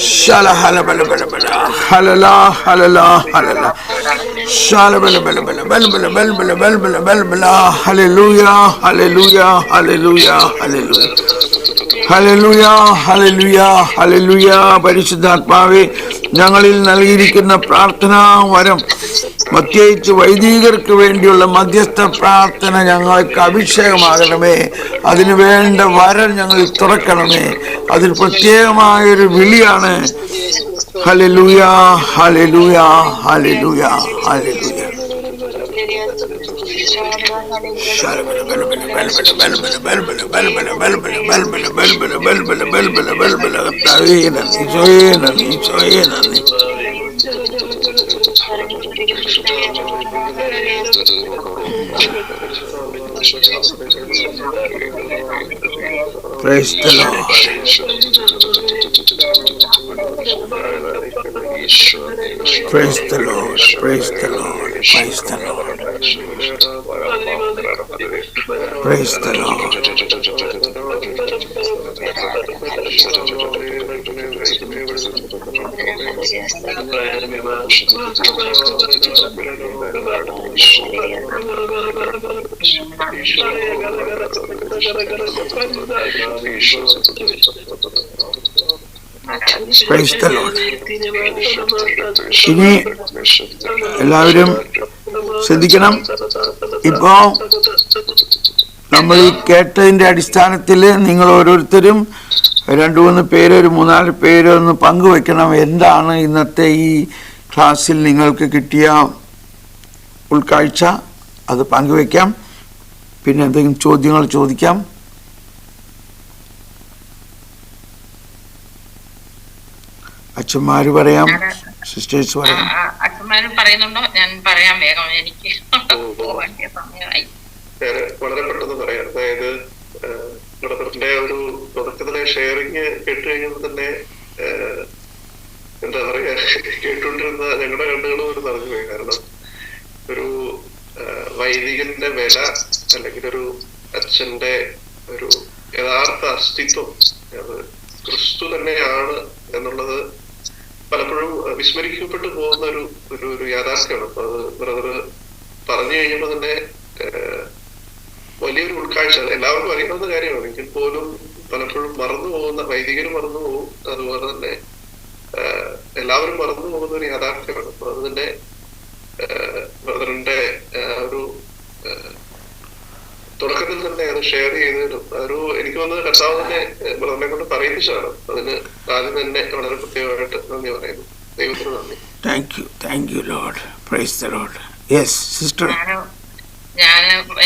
Speaker 1: ശല ഹലബല ബലബല ഹലല ഹലല ഹലല ശല ബലബല ബൽബല ബൽബല ബൽബല ബൽബല. ഹല്ലേലൂയ ഹല്ലേലൂയ ഹല്ലേലൂയ ഹല്ലേലൂയ ഹല്ലേലൂയ ഹല്ലേലൂയ ഹല്ലേലൂയ. പരിശുദ്ധാത്മാവേ, ഞങ്ങളിൽ നൽകിയിരിക്കുന്ന പ്രാർത്ഥനാ വരം, പ്രത്യേകിച്ച് വൈദികർക്ക് വേണ്ടിയുള്ള മധ്യസ്ഥ പ്രാർത്ഥന ഞങ്ങൾക്ക് അഭിഷേകമാകണമേ. അതിനു വേണ്ട വരം ഞങ്ങൾ തുറക്കണമേ. അതിൽ പ്രത്യേകമായൊരു വിളിയാണ്. ഹല്ലേലൂയ ഹല്ലേലൂയ ഹല്ലേലൂയ ഹല്ലേലൂയ. Praise the Lord. Praise the Lord. Praise the Lord. Praise the Lord. Praise the Lord. Praise the Lord. ഇനി എല്ലാവരും ശ്രദ്ധിക്കണം. ഇപ്പോ നമ്മൾ ഈ കേട്ടതിൻ്റെ അടിസ്ഥാനത്തിൽ നിങ്ങൾ ഓരോരുത്തരും 2-3 പേര്, ഒരു 3-4 പേര് ഒന്ന് പങ്കുവെക്കണം. എന്താണ് ഇന്നത്തെ ഈ ക്ലാസ്സിൽ നിങ്ങൾക്ക് കിട്ടിയ ഉൾക്കാഴ്ച? അത് പങ്കുവെക്കാം. പിന്നെ എന്തെങ്കിലും ചോദ്യങ്ങൾ ചോദിക്കാം. അച്ഛന്മാര് പറയാം, സിസ്റ്റേഴ്സ് പറയാം.
Speaker 2: അച്ഛന്മാരും പറയുന്നുണ്ടോ? ഞാൻ പറയാം വേഗം, എനിക്ക് സമയമായി.
Speaker 3: വളരെ പെട്ടെന്ന് പറയാം. അതായത് ബ്രദറിന്റെ ഒരു തുടക്കത്തിലെ ഷെയറിങ് കേട്ട് കഴിഞ്ഞപ്പോൾ തന്നെ എന്താ പറയാ, കേട്ടുകൊണ്ടിരുന്ന ഞങ്ങളുടെ കണ്ണുകളും ഒരു നിറഞ്ഞു പോയി. കാരണം ഒരു വൈദികന്റെ വില, അല്ലെങ്കിൽ ഒരു അച്ഛന്റെ ഒരു യഥാർത്ഥ അസ്തിത്വം അത് ക്രിസ്തു തന്നെയാണ് എന്നുള്ളത് പലപ്പോഴും വിസ്മരിക്കപ്പെട്ടു പോകുന്ന ഒരു യാഥാർത്ഥ്യമാണ്. അപ്പൊ അത് ബ്രദർ പറഞ്ഞു കഴിഞ്ഞപ്പോൾ തന്നെ വലിയൊരു ഉൾക്കാഴ്ച. എല്ലാവർക്കും അറിയാവുന്ന കാര്യമാണ്, എങ്കിൽ പോലും പലപ്പോഴും മറന്നു പോകുന്ന, വൈദികരും മറന്നു പോകും, അതുപോലെ തന്നെ എല്ലാവരും മറന്നു പോകുന്ന ഒരു യാഥാർത്ഥ്യമാണ്. അപ്പൊ അത് തന്നെ ബ്രദറിന്റെ ഒരു തുടക്കത്തിൽ തന്നെ അത് ഷെയർ ചെയ്തതിലും എനിക്ക് തോന്നുന്നത് കർത്താവ് തന്നെ ബ്രദറിനെ കൊണ്ട് പറയിപ്പിച്ചതാണ്. അതിന് ആദ്യം തന്നെ വളരെ പ്രത്യേകമായിട്ട് നന്ദി പറയുന്നു. ദൈവത്തിന് നന്ദി.
Speaker 1: Thank U Lord. Price the Lord. Yes sister.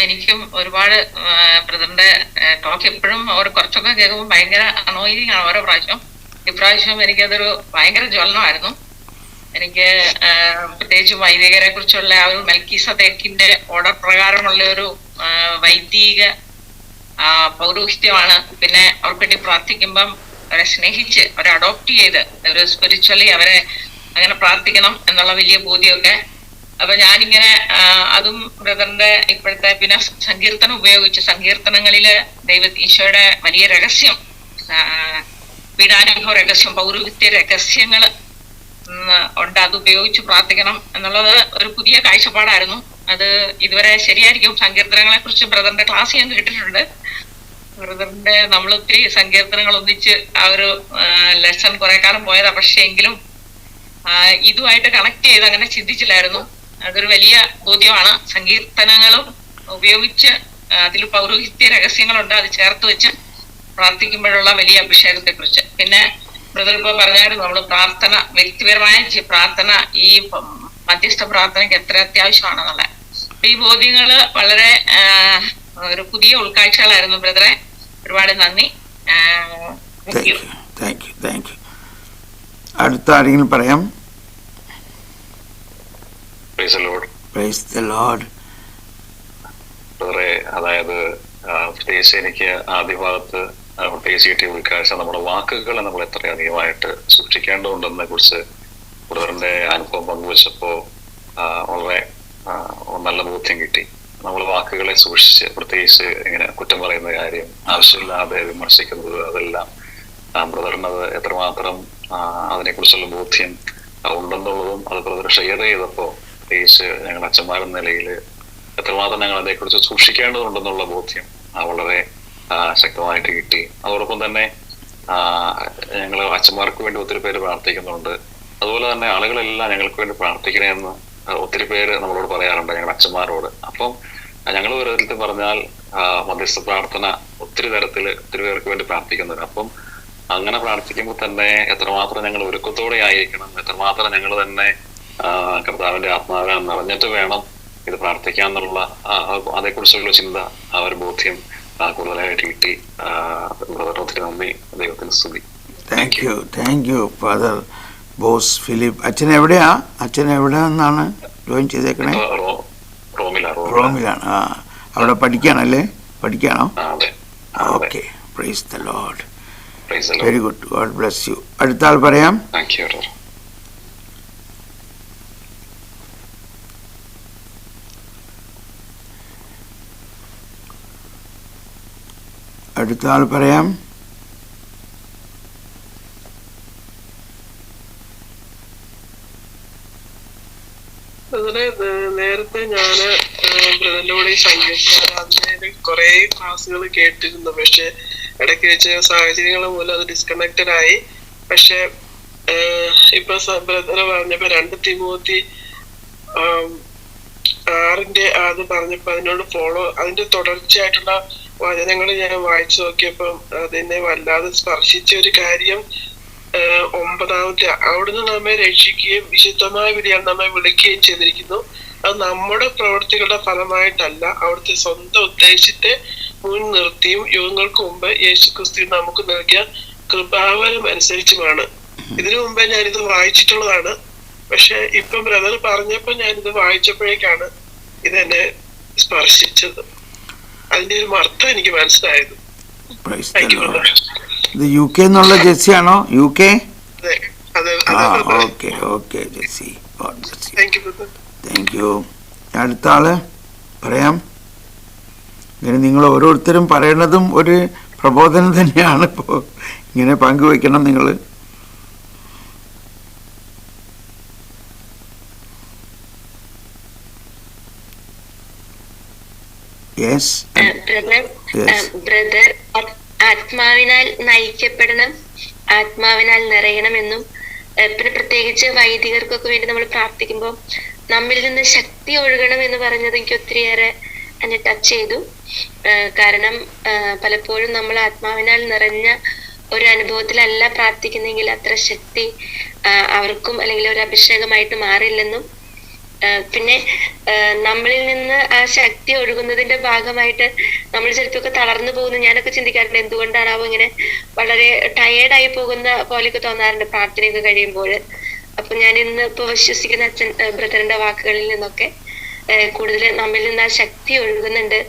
Speaker 2: എനിക്കും ഒരുപാട് ബ്രദറിന്റെ ടോക്ക് എപ്പോഴും അവർ കുറച്ചൊക്കെ കേൾക്കുമ്പോൾ ഭയങ്കര അനോയിങ് ആണ് ഓരോ പ്രാവശ്യം. ഇപ്രാവശ്യം എനിക്കതൊരു ഭയങ്കര ജ്വലനമായിരുന്നു. എനിക്ക് പ്രത്യേകിച്ച് വൈദികരെ കുറിച്ചുള്ള ആ ഒരു മെൽക്കിസദേക്കിന്റെ ഓർഡർ പ്രകാരമുള്ള ഒരു വൈദിക പൗരോഹിത്യമാണ്. പിന്നെ അവർക്ക് വേണ്ടി പ്രാർത്ഥിക്കുമ്പം അവരെ സ്നേഹിച്ച് അവരെ അഡോപ്റ്റ് ചെയ്ത് ഒരു സ്പിരിച്വലി അവരെ അങ്ങനെ പ്രാർത്ഥിക്കണം എന്നുള്ള വലിയ ബോധ്യമൊക്കെ. അപ്പൊ ഞാനിങ്ങനെ അതും ബ്രദറിന്റെ ഇപ്പോഴത്തെ പിന്നെ സങ്കീർത്തനം ഉപയോഗിച്ച് സങ്കീർത്തനങ്ങളില് ഈശോയുടെ വലിയ രഹസ്യം, പീഡാനുഭവ രഹസ്യം, പൗരോഹിത്യ രഹസ്യങ്ങള് ഉണ്ട്, അത് ഉപയോഗിച്ച് പ്രാർത്ഥിക്കണം എന്നുള്ളത് ഒരു പുതിയ കാഴ്ചപ്പാടായിരുന്നു. അത് ഇതുവരെ ശരിയായിരിക്കും. സങ്കീർത്തനങ്ങളെ കുറിച്ച് ബ്രദറിന്റെ ക്ലാസ് ഞാൻ കേട്ടിട്ടുണ്ട്. ബ്രദറിന്റെ നമ്മൾ ഒത്തിരി സങ്കീർത്തനങ്ങൾ ഒന്നിച്ച് ആ ഒരു ലെസൺ കുറെ കാലം പോയതാ. പക്ഷെ എങ്കിലും ഇതുമായിട്ട് കണക്ട് ചെയ്ത് അങ്ങനെ ചിന്തിച്ചില്ലായിരുന്നു. അതൊരു വലിയ ബോധ്യമാണ്. സങ്കീർത്തനങ്ങളും ഉപയോഗിച്ച് അതിൽ പൗരോഹിത്യ രഹസ്യങ്ങളുണ്ട്, അത് ചേർത്ത് വെച്ച് പ്രാർത്ഥിക്കുമ്പോഴുള്ള വലിയ അഭിഷേകത്തെ കുറിച്ച്. പിന്നെ ബ്രദർ ഇപ്പൊ പറഞ്ഞായിരുന്നു നമ്മൾ പ്രാർത്ഥന, വ്യക്തിപരമായ പ്രാർത്ഥന ഈ മധ്യസ്ഥ പ്രാർത്ഥനയ്ക്ക് എത്ര അത്യാവശ്യമാണെന്നുള്ളത്. അപ്പൊ ഈ ബോധ്യങ്ങള് വളരെ ഒരു പുതിയ ഉൾക്കാഴ്ചകളായിരുന്നു ബ്രദറെ. ഒരുപാട് നന്ദി.
Speaker 1: Thank you. അടുത്ത ആരെങ്കിലും പറയാം? Praise the Lord.
Speaker 4: ബ്രദറെ, അതായത് പ്രത്യേകിച്ച് എനിക്ക് ആദ്യ ഭാഗത്ത് പ്രത്യേകിച്ച് കിട്ടിയ ഉൾക്കാഴ്ച നമ്മുടെ വാക്കുകളെ നമ്മൾ എത്രയധികമായിട്ട് സൂക്ഷിക്കേണ്ടതുണ്ടെന്നെ കുറിച്ച് ബ്രദറിന്റെ അനുഭവം പങ്കുവച്ചപ്പോ വളരെ നല്ല ബോധ്യം കിട്ടി. നമ്മൾ വാക്കുകളെ സൂക്ഷിച്ച്, പ്രത്യേകിച്ച് ഇങ്ങനെ കുറ്റം പറയുന്ന കാര്യം, ആവശ്യമില്ലാതെ വിമർശിക്കുന്നത്, അതെല്ലാം ബ്രദറിനത് എത്രമാത്രം അതിനെക്കുറിച്ചുള്ള ബോധ്യം ഉണ്ടെന്നുള്ളതും അത് ബ്രദർ ഷെയർ ചെയ്തപ്പോ പ്രത്യേകിച്ച് ഞങ്ങൾ അച്ഛന്മാരെന്ന നിലയിൽ എത്രമാത്രം ഞങ്ങൾ അതേക്കുറിച്ച് സൂക്ഷിക്കേണ്ടതുണ്ടെന്നുള്ള ബോധ്യം വളരെ ശക്തമായിട്ട് കിട്ടി. അതോടൊപ്പം തന്നെ ഞങ്ങൾ അച്ഛന്മാർക്ക് വേണ്ടി ഒത്തിരി പേര് പ്രാർത്ഥിക്കുന്നുണ്ട്. അതുപോലെ തന്നെ ആളുകളെല്ലാം ഞങ്ങൾക്ക് വേണ്ടി പ്രാർത്ഥിക്കണമെന്ന് ഒത്തിരി പേര് നമ്മളോട് പറയാറുണ്ട്, ഞങ്ങളുടെ അച്ഛന്മാരോട്. അപ്പം ഞങ്ങൾ ഒരു തരത്തിൽ പറഞ്ഞാൽ മധ്യസ്ഥ പ്രാർത്ഥന ഒത്തിരി പേർക്ക് വേണ്ടി പ്രാർത്ഥിക്കുന്നുണ്ട്. അപ്പം അങ്ങനെ പ്രാർത്ഥിക്കുമ്പോൾ തന്നെ എത്രമാത്രം ഞങ്ങൾ ഒരുക്കത്തോടെ ആയിരിക്കണം, എത്രമാത്രം ഞങ്ങൾ തന്നെ കർത്താവിന്റെ ആത്മാവിനെ നിറഞ്ഞിട്ട് വേണം ഇത് പ്രാർത്ഥിക്കാന്നുള്ള അതേക്കുറിച്ചുള്ള ചിന്ത, ആ ഒരു ബോധ്യം കൂടുതലായിട്ട് കിട്ടി. ഒത്തിരി നന്ദി, ദൈവത്തിന് സ്തുതി.
Speaker 1: Thank you father boss Philip. അച്ഛൻ എവിടെയാണെന്നാണ് ജോയിൻ ചെയ്തേക്കണേ? റോമിലാണ്. അവിടെ പഠിക്കാണോ? Okay, praise the Lord. Very good, God bless you. അടുത്ത ആൾ പറയാം.
Speaker 5: നേരത്തെ ഞാന് ബ്രദറിന്റെ കൂടെ ഈ സംഗീത കുറെ ക്ലാസ്സുകൾ കേട്ടിരുന്നു. പക്ഷെ ഇടയ്ക്ക് വെച്ച് സാഹചര്യങ്ങൾ മൂലം അത് ഡിസ്കണക്റ്റഡ് ആയി. പക്ഷെ ഇപ്പൊ ബ്രദർ പറഞ്ഞപ്പോ 2 തിമോത്തി 6 അത് പറഞ്ഞപ്പോ അതിനോട് അതിന്റെ തുടർച്ചയായിട്ടുള്ള വചനങ്ങൾ ഞാൻ വായിച്ചു നോക്കിയപ്പം അതിനെ വല്ലാതെ സ്പർശിച്ച ഒരു കാര്യം 9-ാമത്തെ, അവിടുന്ന് നമ്മെ രക്ഷിക്കുകയും വിശുദ്ധമായ വിധിയാൽ നമ്മെ വിളിക്കുകയും ചെയ്തിരിക്കുന്നു. അത് നമ്മുടെ പ്രവൃത്തികളുടെ ഫലമായിട്ടല്ല, അവിടുത്തെ സ്വന്തം ഉദ്ദേശത്തെ മുൻനിർത്തിയും യുഗങ്ങൾക്ക് മുമ്പ് യേശുക്രിസ്തു നമുക്ക് നൽകിയ കൃപാവരം അനുസരിച്ചുമാണ്. ഇതിനു മുമ്പേ ഞാനിത് വായിച്ചിട്ടുള്ളതാണ്. പക്ഷെ ഇപ്പം ബ്രദർ പറഞ്ഞപ്പോ ഞാനിത് വായിച്ചപ്പോഴേക്കാണ് ഇതെന്നെ സ്പർശിച്ചത്. അതിന്റെ ഒരു അർത്ഥം എനിക്ക് മനസ്സിലായത്.
Speaker 1: ഇത് UK എന്നുള്ള ജെസ്സി ആണോ? UK? Okay Jessy, thank you. അടുത്ത ആള് പറയാം. ഇങ്ങനെ നിങ്ങൾ ഓരോരുത്തരും പറയണതും ഒരു പ്രബോധനം തന്നെയാണ്. ഇപ്പോൾ ഇങ്ങനെ പങ്കുവെക്കണം നിങ്ങൾ.
Speaker 6: ബ്രദർ ആത്മാവിനാൽ നയിക്കപ്പെടണം, ആത്മാവിനാൽ നിറയണമെന്നും പിന്നെ പ്രത്യേകിച്ച് വൈദികർക്കൊക്കെ വേണ്ടി നമ്മൾ പ്രാർത്ഥിക്കുമ്പോൾ നമ്മിൽ നിന്ന് ശക്തി ഒഴുകണം എന്ന് പറഞ്ഞത് എനിക്ക് ഒത്തിരിയേറെ എന്നെ ടച്ച് ചെയ്തു. കാരണം പലപ്പോഴും നമ്മൾ ആത്മാവിനാൽ നിറഞ്ഞ ഒരു അനുഭവത്തിലല്ല പ്രാർത്ഥിക്കുന്നെങ്കിൽ അത്ര ശക്തി അവർക്കും അല്ലെങ്കിൽ ഒരു അഭിഷേകമായിട്ട് മാറില്ലെന്നും പിന്നെ നമ്മളിൽ നിന്ന് ആ ശക്തി ഒഴുകുന്നതിന്റെ ഭാഗമായിട്ട് നമ്മൾ ചിലപ്പോൾ തളർന്നു പോകുന്നു. ഞാനൊക്കെ ചിന്തിക്കാറുണ്ട് എന്തുകൊണ്ടാണാവോ ഇങ്ങനെ വളരെ ടയേർഡായി പോകുന്ന പോലെയൊക്കെ തോന്നാറുണ്ട് പ്രാർത്ഥനയൊക്കെ കഴിയുമ്പോൾ. അപ്പൊ ഞാൻ ഇന്ന് ഇപ്പൊ വിശ്വസിക്കുന്ന അച്ഛൻ ബ്രദറിന്റെ വാക്കുകളിൽ നിന്നൊക്കെ കൂടുതൽ നമ്മിൽ നിന്ന് ആ ശക്തി ഒഴുകുന്നുണ്ട്,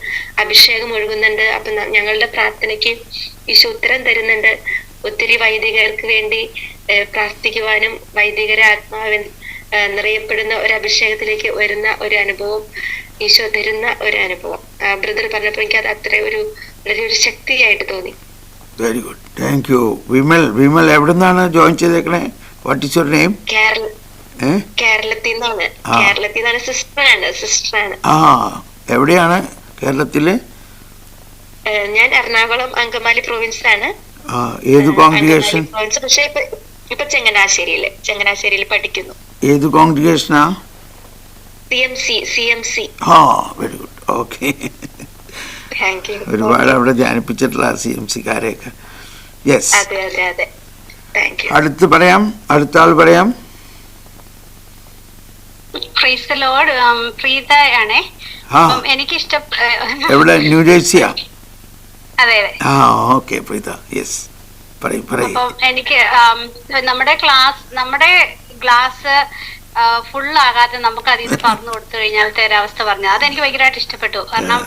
Speaker 6: അഭിഷേകം ഒഴുകുന്നുണ്ട്. അപ്പൊ ഞങ്ങളുടെ പ്രാർത്ഥനയ്ക്ക് ഈശോ ഉത്തരം തരുന്നുണ്ട്. ഒത്തിരി വൈദികർക്ക് വേണ്ടി പ്രാർത്ഥിക്കുവാനും വൈദികരെ ആത്മാവിൻ നിറയപ്പെടുന്ന ഒരു അഭിഷേകത്തിലേക്ക് വരുന്ന ഒരു അനുഭവം ഈശോ തരുന്ന ഒരു അനുഭവം ബ്രദർ പറഞ്ഞപ്പോൾ എനിക്ക് അത് അത്ര ഒരു ശക്തിയായിട്ട് തോന്നി.
Speaker 1: Very good, thank you. Vimal എവിടുന്നാണ് ജോയിൻ ചെയ്തേക്കണേ? What is your name?
Speaker 6: കേരളത്തിൽ നിന്നാണ്. സിസ്റ്ററാണ്.
Speaker 1: എവിടെയാണ് കേരളത്തില്?
Speaker 6: ഞാൻ എറണാകുളം അങ്കമാലി പ്രൊവിൻസിലാണ്.
Speaker 1: ഏത് കോൺഗ്രിഗേഷൻ?
Speaker 6: പക്ഷെ ഇപ്പൊ ചങ്ങനാശ്ശേരിയിൽ പഠിക്കുന്നു.
Speaker 1: ഏത് കോൺഗ്രിഗേഷനാ?
Speaker 6: CMC.
Speaker 1: Very good, okay. ഒരുപാട് അവിടെ ധ്യാനിപ്പിച്ചിട്ടുള്ള CMC-കാരെയൊക്കെ. യെസ്, അടുത്ത ആൾ പറയാം.
Speaker 7: Praise the Lord. പ്രീതയാണേ. എനിക്ക്
Speaker 1: എവിടെ? ന്യൂജേഴ്സിയാ?
Speaker 7: അതെ.
Speaker 1: ഓക്കെ പ്രീത, യെസ്, പറയും.
Speaker 7: എനിക്ക് നമ്മുടെ ഗ്ലാസ് ഫുൾ ആകാതെ നമുക്ക് അതിൽ നിന്ന് പറഞ്ഞു കൊടുത്തു കഴിഞ്ഞാലത്തെ ഒരവസ്ഥ പറഞ്ഞു, അതെനിക്ക് ഭയങ്കരമായിട്ട് ഇഷ്ടപ്പെട്ടു. കാരണം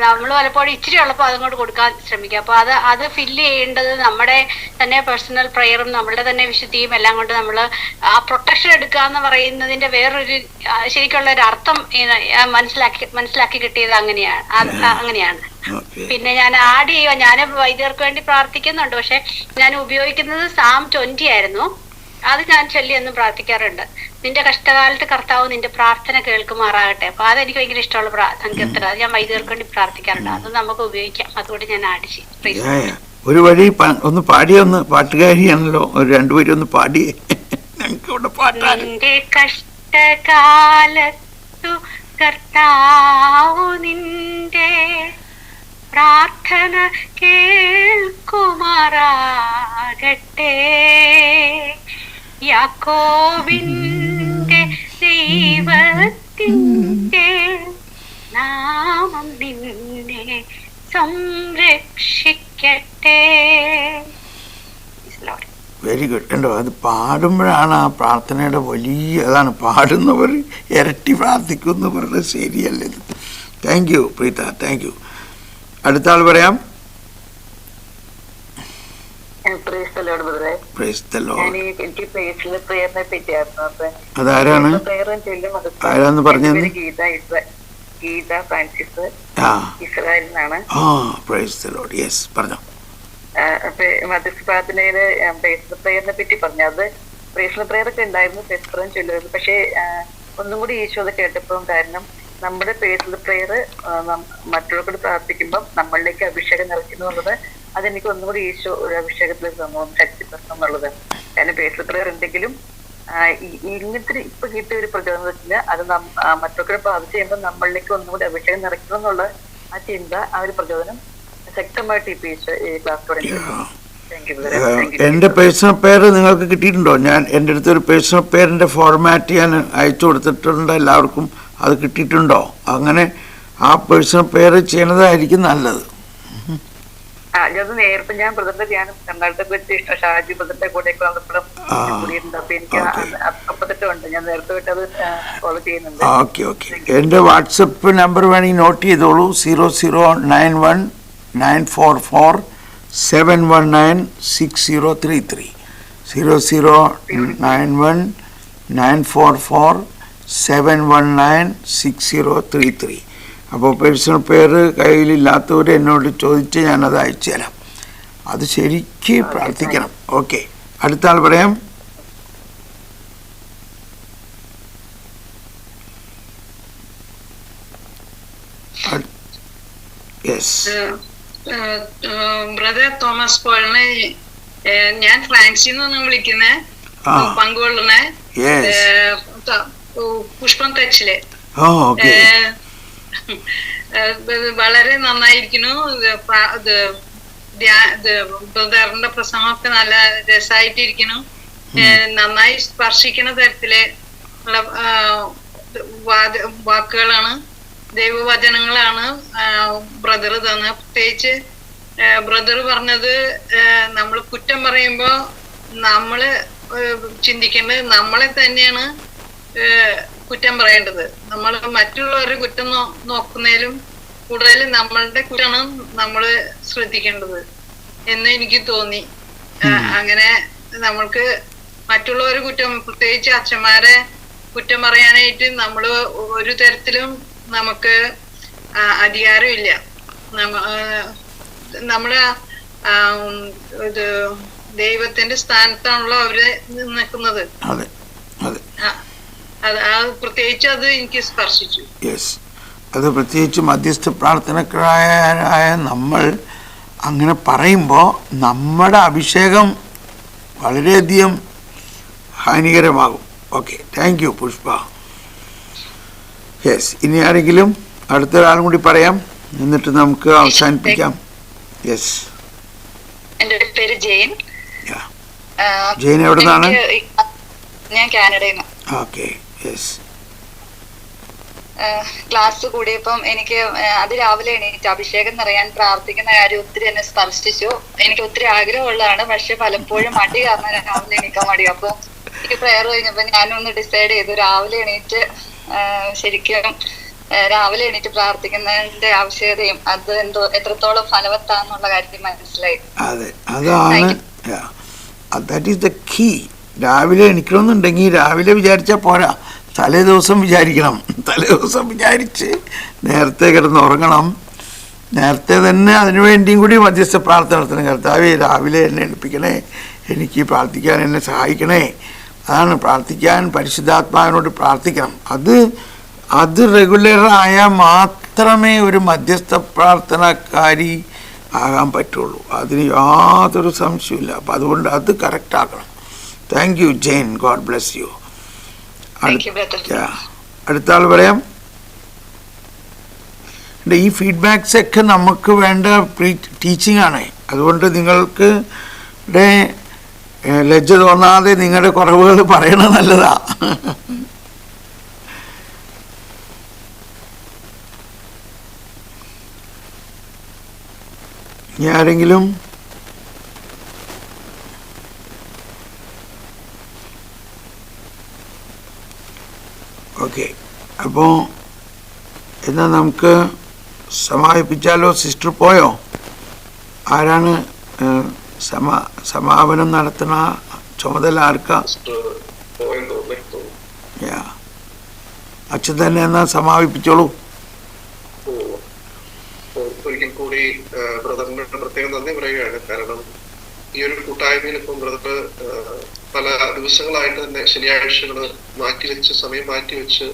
Speaker 7: നമ്മൾ പലപ്പോഴും ഇച്ചിരി ഉള്ളപ്പോൾ അതങ്ങോട്ട് കൊടുക്കാൻ ശ്രമിക്കുക. അപ്പൊ അത് ഫില്ല് ചെയ്യേണ്ടത് നമ്മുടെ തന്നെ പേഴ്സണൽ പ്രയറും നമ്മളുടെ തന്നെ വിശുദ്ധിയും എല്ലാം കൊണ്ട് നമ്മൾ ആ പ്രൊട്ടക്ഷൻ എടുക്കുക എന്ന് പറയുന്നതിന്റെ വേറൊരു ശരിക്കുള്ള ഒരു അർത്ഥം മനസ്സിലാക്കി കിട്ടിയത് അങ്ങനെയാണ്. പിന്നെ ഞാൻ ആഡ് ചെയ്യുക, ഞാൻ വൈദ്യർക്ക് വേണ്ടി പ്രാർത്ഥിക്കുന്നുണ്ട്. പക്ഷെ ഞാൻ ഉപയോഗിക്കുന്നത് Psalm 20 ആയിരുന്നു. അത് ഞാൻ ചൊല്ലി എന്നും പ്രാർത്ഥിക്കാറുണ്ട്. നിന്റെ കഷ്ടകാലത്ത് കർത്താവ് നിന്റെ പ്രാർത്ഥന കേൾക്കുമാറാകട്ടെ. അപ്പൊ അതെനിക്ക് ഭയങ്കര ഇഷ്ടമുള്ള സങ്കീർത്തനം. അത് ഞാൻ വൈദ്യർക്ക് വേണ്ടി പ്രാർത്ഥിക്കാറുണ്ട്. അത് നമുക്ക് ഉപയോഗിക്കാം. അതുകൊണ്ട് ഞാൻ ആഡ് ചെയ്യും.
Speaker 1: ഒരു വഴി ഒന്ന് പാടിയൊന്ന്, പാട്ടുകാരിയാണല്ലോ, ഒരു രണ്ടുപേരും ഒന്ന് പാടിയേ.
Speaker 7: നിന്റെ കഷ്ടകാലത്തു കർത്താവ് നിന്റെ പ്രാർത്ഥന കേൾക്കുമാറാകട്ടെ. യാക്കോബിന്റെ ദൈവത്തിന്റെ നാമം നിന്നെ സംരക്ഷിക്കട്ടെ.
Speaker 1: Very good. കണ്ടോ, അത് പാടുമ്പോഴാണ് ആ പ്രാർത്ഥനയുടെ വലിയ, അതാണ് പാടുന്നവർ ഇരട്ടി പ്രാർത്ഥിക്കുമെന്ന് പറഞ്ഞത് ശരിയല്ലേ. Thank you Preetha, thank you. അടുത്ത ആൾ പറയാം. അതാരാണ്, ആരാന്ന് പറഞ്ഞത്?
Speaker 8: ഗീത ഫ്രാൻസിസ്, ഇസ്രായേലിൽ നിന്നാണ്.
Speaker 1: പറഞ്ഞോ.
Speaker 8: മധ്യസ്ഥ പ്രാർത്ഥനയില് പേഴ്സണൽ പ്രേയറിനെ പറ്റി പറഞ്ഞു. അത് പേഴ്സണൽ പ്രേയർ ഒക്കെ ഉണ്ടായിരുന്നു, പേഴ്സണൽ ചൊല്ലുമായിരുന്നു. പക്ഷെ ഒന്നും കൂടി ഈശോ അത് കേട്ടപ്പോഴും, കാരണം നമ്മുടെ പേഴ്സണൽ പ്രേയർ മറ്റുള്ളവരോട് പ്രാർത്ഥിക്കുമ്പോൾ നമ്മളിലേക്ക് അഭിഷേകം നിറയ്ക്കുന്നു എന്നുള്ളത്, അതെനിക്ക് ഒന്നും കൂടി ഈശോ ഒരു അഭിഷേകത്തിലേക്ക് തന്നു, ശക്തിപ്പെടുത്തണം എന്നുള്ളത്. കാരണം പേഴ്സണൽ പ്രേയർ എന്തെങ്കിലും ഇങ്ങനത്തെ ഇപ്പൊ കിട്ടിയ ഒരു പ്രചോദനം വെച്ചില്ല, അത് മറ്റൊക്കെ പ്രാർത്ഥിച്ച് ചെയ്യുമ്പോൾ നമ്മളിലേക്ക് ഒന്നും കൂടി അഭിഷേകം നിറയ്ക്കണം എന്നുള്ള ആ ചിന്ത, ആ ഒരു പ്രചോദനം ശക്തമായിട്ട് ഈ ക്ലാസ്.
Speaker 1: എൻ്റെ പേഴ്സണൽ പേര് നിങ്ങൾക്ക് കിട്ടിയിട്ടുണ്ടോ? ഞാൻ എൻ്റെ അടുത്ത് ഒരു പേഴ്സണൽ പേരിൻ്റെ ഫോർമാറ്റ് ഞാൻ അയച്ചു കൊടുത്തിട്ടുണ്ട് എല്ലാവർക്കും. അത് കിട്ടിയിട്ടുണ്ടോ? അങ്ങനെ ആ പേഴ്സണൽ പേര് ചെയ്യണതായിരിക്കും നല്ലത്.
Speaker 8: നേരത്തെ ഞാൻ ബ്രദറിന്റെ ധ്യാനം കർണാടകത്തെ പറ്റി ഇഷ്ടം, ഷാജി ബ്രദറിന്റെ കൂടെ വന്നപ്പോഴും കൂടിയിട്ടുണ്ട്. അപ്പൊ എനിക്ക് അപ്പത്തൊട്ടുണ്ട്, ഞാൻ നേരത്തെ വിട്ട് അത് ഫോളോ ചെയ്യുന്നുണ്ട്.
Speaker 1: ഓക്കെ. എൻ്റെ വാട്സപ്പ് നമ്പർ വേണമെങ്കിൽ നോട്ട് ചെയ്തോളൂ. 00919447196033. 00919447196033. അപ്പോൾ പേഴ്സണൽ പേര് കയ്യിലില്ലാത്തവർ എന്നോട് ചോദിച്ച് ഞാനത് അയച്ചു തരാം. അത് ശരിക്ക് പ്രാർത്ഥിക്കണം. ഓക്കെ, അടുത്ത ആൾ പറയാം.
Speaker 2: ബ്രദർ തോമസ് പോളിനെ ഞാൻ ഫ്രാൻസിൽ നിന്ന് വിളിക്കുന്നേ, പങ്കുകൊള്ളുന്നേ പുഷ്പം ടച്ചില്. വളരെ നന്നായിരിക്കുന്നു. ബ്രദറിന്റെ പ്രസംഗമൊക്കെ നല്ല രസമായിട്ടിരിക്കുന്നു. നന്നായി സ്പർശിക്കുന്ന തരത്തില് ഉള്ള വാക്കുകളാണ്, ദൈവവചനങ്ങളാണ് ബ്രദർ തന്നത്. പ്രത്യേകിച്ച് ബ്രദർ പറഞ്ഞത്, നമ്മൾ കുറ്റം പറയുമ്പോ നമ്മള് ചിന്തിക്കേണ്ടത് നമ്മളെ തന്നെയാണ് കുറ്റം പറയേണ്ടത്. നമ്മൾ മറ്റുള്ളവരുടെ കുറ്റം നോക്കുന്നതിലും കൂടുതൽ നമ്മളുടെ കുറ്റമാണ് നമ്മൾ ശ്രദ്ധിക്കേണ്ടത് എന്ന് എനിക്ക് തോന്നി. അങ്ങനെ നമ്മൾക്ക് മറ്റുള്ളവരുടെ കുറ്റം, പ്രത്യേകിച്ച് അച്ഛന്മാരെ കുറ്റം പറയാനായിട്ട് നമ്മൾ ഒരു തരത്തിലും നമുക്ക് അധികാരമില്ല. നമ്മള് ഇത് ദൈവത്തിന്റെ സ്ഥാനത്താണല്ലോ അവര് നിൽക്കുന്നത്. പ്രത്യേകിച്ച് അത് എനിക്ക് സ്പർശിച്ചു.
Speaker 1: അത് പ്രത്യേകിച്ച് മധ്യസ്ഥ പ്രാർത്ഥനക്കാരായ നമ്മൾ അങ്ങനെ പറയുമ്പോൾ നമ്മുടെ അഭിഷേകം വളരെയധികം ഹാനികരമാകും. Okay, thank you Pushpa. Yes, ഇനി ആരെങ്കിലും അടുത്തൊരാളും കൂടി പറയാം, എന്നിട്ട് നമുക്ക് അവസാനിപ്പിക്കാം. യെസ്,
Speaker 9: എൻ്റെ പേര് ജെയിൻ.
Speaker 1: ജെയിൻ എവിടെ നിന്നാണ്?
Speaker 9: ഞാൻ കാനഡയിൽ നിന്ന്.
Speaker 1: Okay, yes.
Speaker 9: ക്ലാസ് കൂടിയപ്പം എനിക്ക് അതിരാവിലെ എണീറ്റ് അഭിഷേകം നിറയാൻ പ്രാർത്ഥിക്കുന്ന കാര്യം ഒത്തിരി എന്നെ സ്പർശിച്ചു. എനിക്ക് ഒത്തിരി ആഗ്രഹമുള്ളതാണ്, പക്ഷെ പലപ്പോഴും മടി കാരണം രാവിലെ എണീക്കാൻ മടി. അപ്പൊ എനിക്ക് പ്രയർ കഴിഞ്ഞപ്പോ ഞാനൊന്ന് ഡിസൈഡ് ചെയ്തു രാവിലെ എണീറ്റ് ശരിക്കും രാവിലെ എണീറ്റ് പ്രാർത്ഥിക്കുന്നതിന്റെ ആവശ്യകതയും അത് എത്രത്തോളം ഫലവത്താന്നുള്ള കാര്യത്തിൽ മനസ്സിലായി.
Speaker 1: അതെ, അതാണ് ദാറ്റ് ഈസ് ദ കീ. രാവിലെ എണീക്കണമെന്നുണ്ടെങ്കിൽ രാവിലെ വിചാരിച്ചാൽ പോരാ, തലേ ദിവസം വിചാരിക്കണം. തലേ ദിവസം വിചാരിച്ച് നേരത്തെ കിടന്നുറങ്ങണം. നേരത്തെ തന്നെ അതിനു വേണ്ടിയും കൂടി മധ്യസ്ഥ പ്രാർത്ഥന നടത്തണം. കർത്താവേ, രാവിലെ എന്നെ എണിപ്പിക്കണേ, എനിക്ക് പ്രാർത്ഥിക്കാൻ എന്നെ സഹായിക്കണേ. അതാണ് പ്രാർത്ഥിക്കാൻ. പരിശുദ്ധാത്മാവിനോട് പ്രാർത്ഥിക്കണം. അത് റെഗുലറായാൽ മാത്രമേ ഒരു മധ്യസ്ഥ പ്രാർത്ഥനക്കാരി ആകാൻ പറ്റുള്ളൂ. അതിന് യാതൊരു സംശയമില്ല. അപ്പം അതുകൊണ്ട് അത് കറക്റ്റ് ആക്കണം. Thank you Jain, God bless you. അടുത്ത ആൾ പറയാം. ഈ ഫീഡ്ബാക്സ് ഒക്കെ നമുക്ക് വേണ്ട ടീച്ചിങ് ആണ്. അതുകൊണ്ട് നിങ്ങൾക്ക് ലജ്ജ തോന്നാതെ നിങ്ങളുടെ കുറവുകൾ പറയണത് നല്ലതാ. ഇനി ആരെങ്കിലും ഓക്കെ. അപ്പോൾ എന്നാൽ നമുക്ക് സമാപിപ്പിച്ചാലോ? സിസ്റ്റർ പോയോ? ആരാണ് സമാപനം നടത്തുന്ന ചുമതല? ആർക്കാ? അച്ഛൻ തന്നെ എന്നാ സമാപിപ്പിച്ചോളൂ.
Speaker 3: ഒരിക്കൽ കൂടി ബ്രദറിനോട് പ്രത്യേകം നന്ദി പറയുകയാണ്. കാരണം ഈ ഒരു കൂട്ടായ്മയിൽ ഇപ്പം ബ്രദർ പല ദിവസങ്ങളായിട്ട് തന്നെ ശനിയാഴ്ചകള് സമയം മാറ്റിവെച്ച്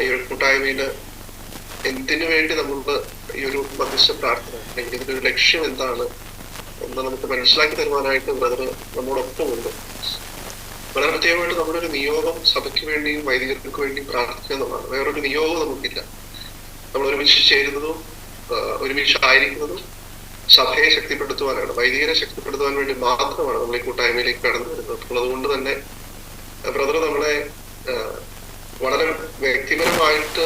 Speaker 3: ഈ ഒരു കൂട്ടായ്മയില് എന്തിനു വേണ്ടി നമ്മൾ ഈ ഒരു മധ്യസ്ഥ പ്രാർത്ഥന അല്ലെങ്കിൽ ഇതിന്റെ ഒരു ലക്ഷ്യം എന്താണ് എന്ന് നമുക്ക് മനസ്സിലാക്കി തരുവാനായിട്ട് ബ്രദർ നമ്മോടൊപ്പം ഉണ്ട്. വളരെ പ്രത്യേകമായിട്ട് നമ്മുടെ ഒരു നിയോഗം സഭയ്ക്ക് വേണ്ടിയും വൈദികർക്ക് വേണ്ടിയും പ്രാർത്ഥിക്കുക എന്നുള്ളതാണ്. വേറൊരു നിയോഗവും നമുക്കില്ല. നമ്മൾ ഒരുമിച്ച് ചേരുന്നതും ഒരുമിച്ച് ആയിരിക്കുന്നതും സഭയെ ശക്തിപ്പെടുത്തുവാനാണ്, വൈദികരെ ശക്തിപ്പെടുത്തുവാൻ വേണ്ടി മാത്രമാണ് നമ്മൾ ഈ കൂട്ടായ്മയിലേക്ക് കടന്നു വരുന്നത്. അപ്പോൾ അതുകൊണ്ട് തന്നെ ബ്രദർ നമ്മളെ വളരെ വ്യക്തിപരമായിട്ട്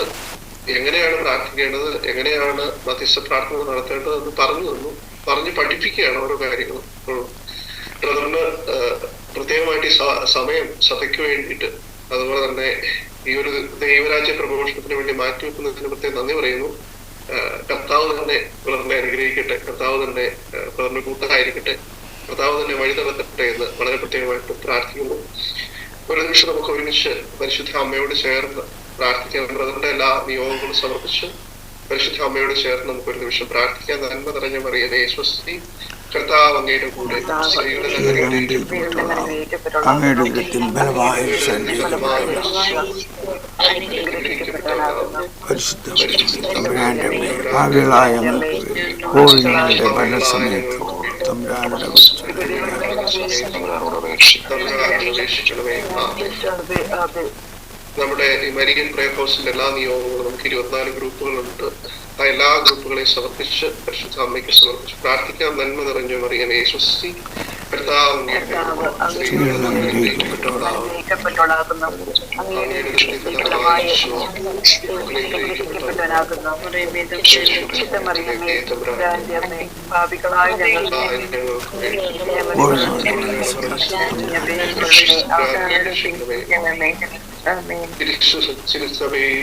Speaker 3: എങ്ങനെയാണ് പ്രാർത്ഥിക്കേണ്ടത്, എങ്ങനെയാണ് മധ്യസ്ഥ പ്രാർത്ഥന നടത്തേണ്ടത് എന്ന് പറഞ്ഞ് പഠിപ്പിക്കുകയാണ് ഓരോ കാര്യങ്ങളും. ബ്രദറിന് പ്രത്യേകമായിട്ട് ഈ സമയം സഭയ്ക്ക് വേണ്ടിയിട്ട്, അതുപോലെ തന്നെ ഈ ഒരു ദൈവരാജ്യ പ്രഘോഷണത്തിന് വേണ്ടി മാറ്റിവെക്കുന്നതിന് പ്രത്യേകം നന്ദി പറയുന്നു. കർത്താവ് തന്നെ ബ്രദറിനെ അനുഗ്രഹിക്കട്ടെ, കർത്താവ് തന്നെ ബ്രദറിന് കൂട്ടായിരിക്കട്ടെ, കർത്താവ് തന്നെ വഴി നടത്തട്ടെ എന്ന് വളരെ പ്രത്യേകമായിട്ട് പ്രാർത്ഥിക്കുന്നു. ഒരു നിമിഷം നമുക്ക് ഒരുമിച്ച് പരിശുദ്ധ അമ്മയോട് ചേർന്ന് പ്രാർത്ഥിക്കാം. ബ്രദറിന്റെ എല്ലാ നിയോഗങ്ങളും സമർപ്പിച്ച് പരിശുദ്ധ അമ്മയോട് ചേർന്ന് നമുക്ക് ഒരു നിമിഷം പ്രാർത്ഥിക്കാം. നന്മ നിറഞ്ഞ മറിയമേ സ്വസ്തി, കർത്താവ് അങ്ങയുടെ കൂടെ സ്ത്രീകളിൽ
Speaker 1: അങ്ങയുടെ ഉദരത്തിൻ ബലമായ ഭാവികളായ കോഴികളുടെ ഭരണസമയത്ത് തമ്പുരാനുടെ
Speaker 3: നമ്മുടെ ഈ മരിയൻ പ്രയർ ഹൗസിന്റെ എല്ലാ നിയോഗങ്ങളും നമുക്ക് 24 ഗ്രൂപ്പുകളുണ്ട്. ആ എല്ലാ ഗ്രൂപ്പുകളെയും സമർപ്പിച്ച് പരിശുദ്ധ അമ്മയ്ക്ക് സമർപ്പിച്ച് പ്രാർത്ഥിക്കാം. നന്മ നിറഞ്ഞ മറിയമേ സ്വസ്തി, കർത്താവ്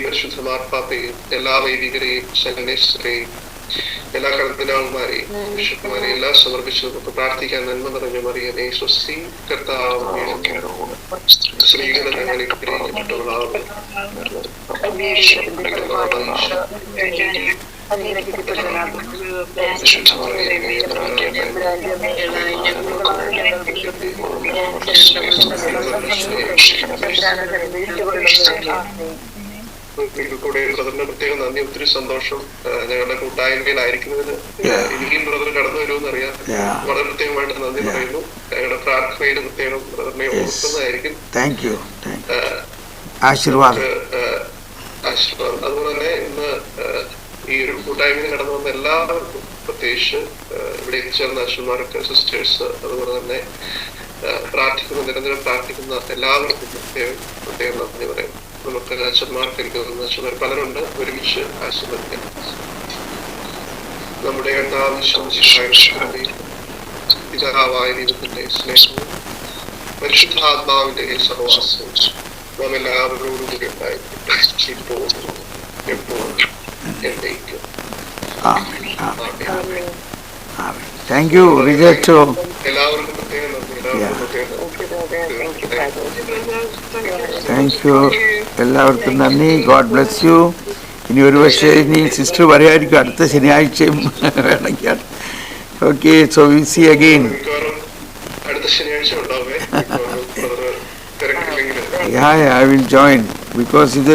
Speaker 3: പരിശുദ്ധ മാർപ്പാപ്പയും എല്ലാ വൈദികരെയും സന്യസ്തരെയും എല്ലാ കർദിനാൾമാരെയും ബിഷപ്പുമാരെയും എല്ലാം സമർപ്പിച്ച് നമുക്ക് പ്രാർത്ഥിക്കാൻ. നന്മ നിറഞ്ഞ മറിയമേ സ്വസ്തി, കർത്താവ് സ്ത്രീകളെ ഞങ്ങൾ അനുഗ്രഹിക്കപ്പെട്ടവളാകുന്നു. കൂടെ ബ്രദറിന് പ്രത്യേകം നന്ദി, ഒത്തിരി സന്തോഷം ഞങ്ങളുടെ കൂട്ടായ്മയിലായിരിക്കുന്നതിന്. ഇനിയും ബ്രദർ കടന്നു വരുമെന്ന് അറിയാം. വളരെ പ്രത്യേകമായിട്ട് നന്ദി പറയുന്നു. ഞങ്ങളുടെ പ്രാർത്ഥനയിൽ പ്രത്യേകം ബ്രദറിനെ ഓർക്കുന്നതായിരിക്കും. ആശീർവാദം. അതുപോലെ തന്നെ ഇന്ന് ഈ ഒരു കൂട്ടായ്മയിൽ കടന്നു വന്ന എല്ലാവർക്കും, പ്രത്യേകിച്ച് ഇവിടെ എത്തിച്ചേർന്ന അച്ഛന്മാർക്ക്, സിസ്റ്റേഴ്സ്, അതുപോലെ തന്നെ നിരന്തരം പ്രാർത്ഥിക്കുന്ന എല്ലാവർക്കും പ്രത്യേകം നന്ദി പറയാം. നമുക്ക് അച്ഛന്മാർക്ക് എനിക്ക് തോന്നുന്ന അച്ഛന്മാർ പലരുണ്ട്. ഒരുമിച്ച് ആശീർവദിക്കാം. നമ്മുടെ പിതാവായ ദൈവത്തിന്റെ സ്നേഹവും പരിശുദ്ധാത്മാവിന്റെ സഹവാസവും നാം എല്ലാവരോടും കൂടി ഉണ്ടായിരിക്കും. എപ്പോഴും എന്നേക്കും.
Speaker 1: ആമേൻ, ആമേൻ, ആമേൻ, ആമേൻ. താങ്ക് യു റിജച്ചോ.
Speaker 3: എല്ലാവർക്കും പ്രത്യേകം നന്ദി. എല്ലാവർക്കും പ്രത്യേകം നന്ദി.
Speaker 1: Thank you. എല്ലാവർക്കും നന്ദി. God bless you. ഇനി ഒരു പക്ഷേ ഇനി സിസ്റ്റർ പറയായിരിക്കും അടുത്ത ശനിയാഴ്ചയും വേണമെങ്കിൽ. Okay, so we see again.
Speaker 3: മിക്കവാറും അടുത്ത ശനിയാഴ്ച ഉണ്ടാവേ. തിരക്കില്ലെങ്കിൽ
Speaker 1: ഐ വിൽ ജോയിൻ ബിക്കോസ് ഇത്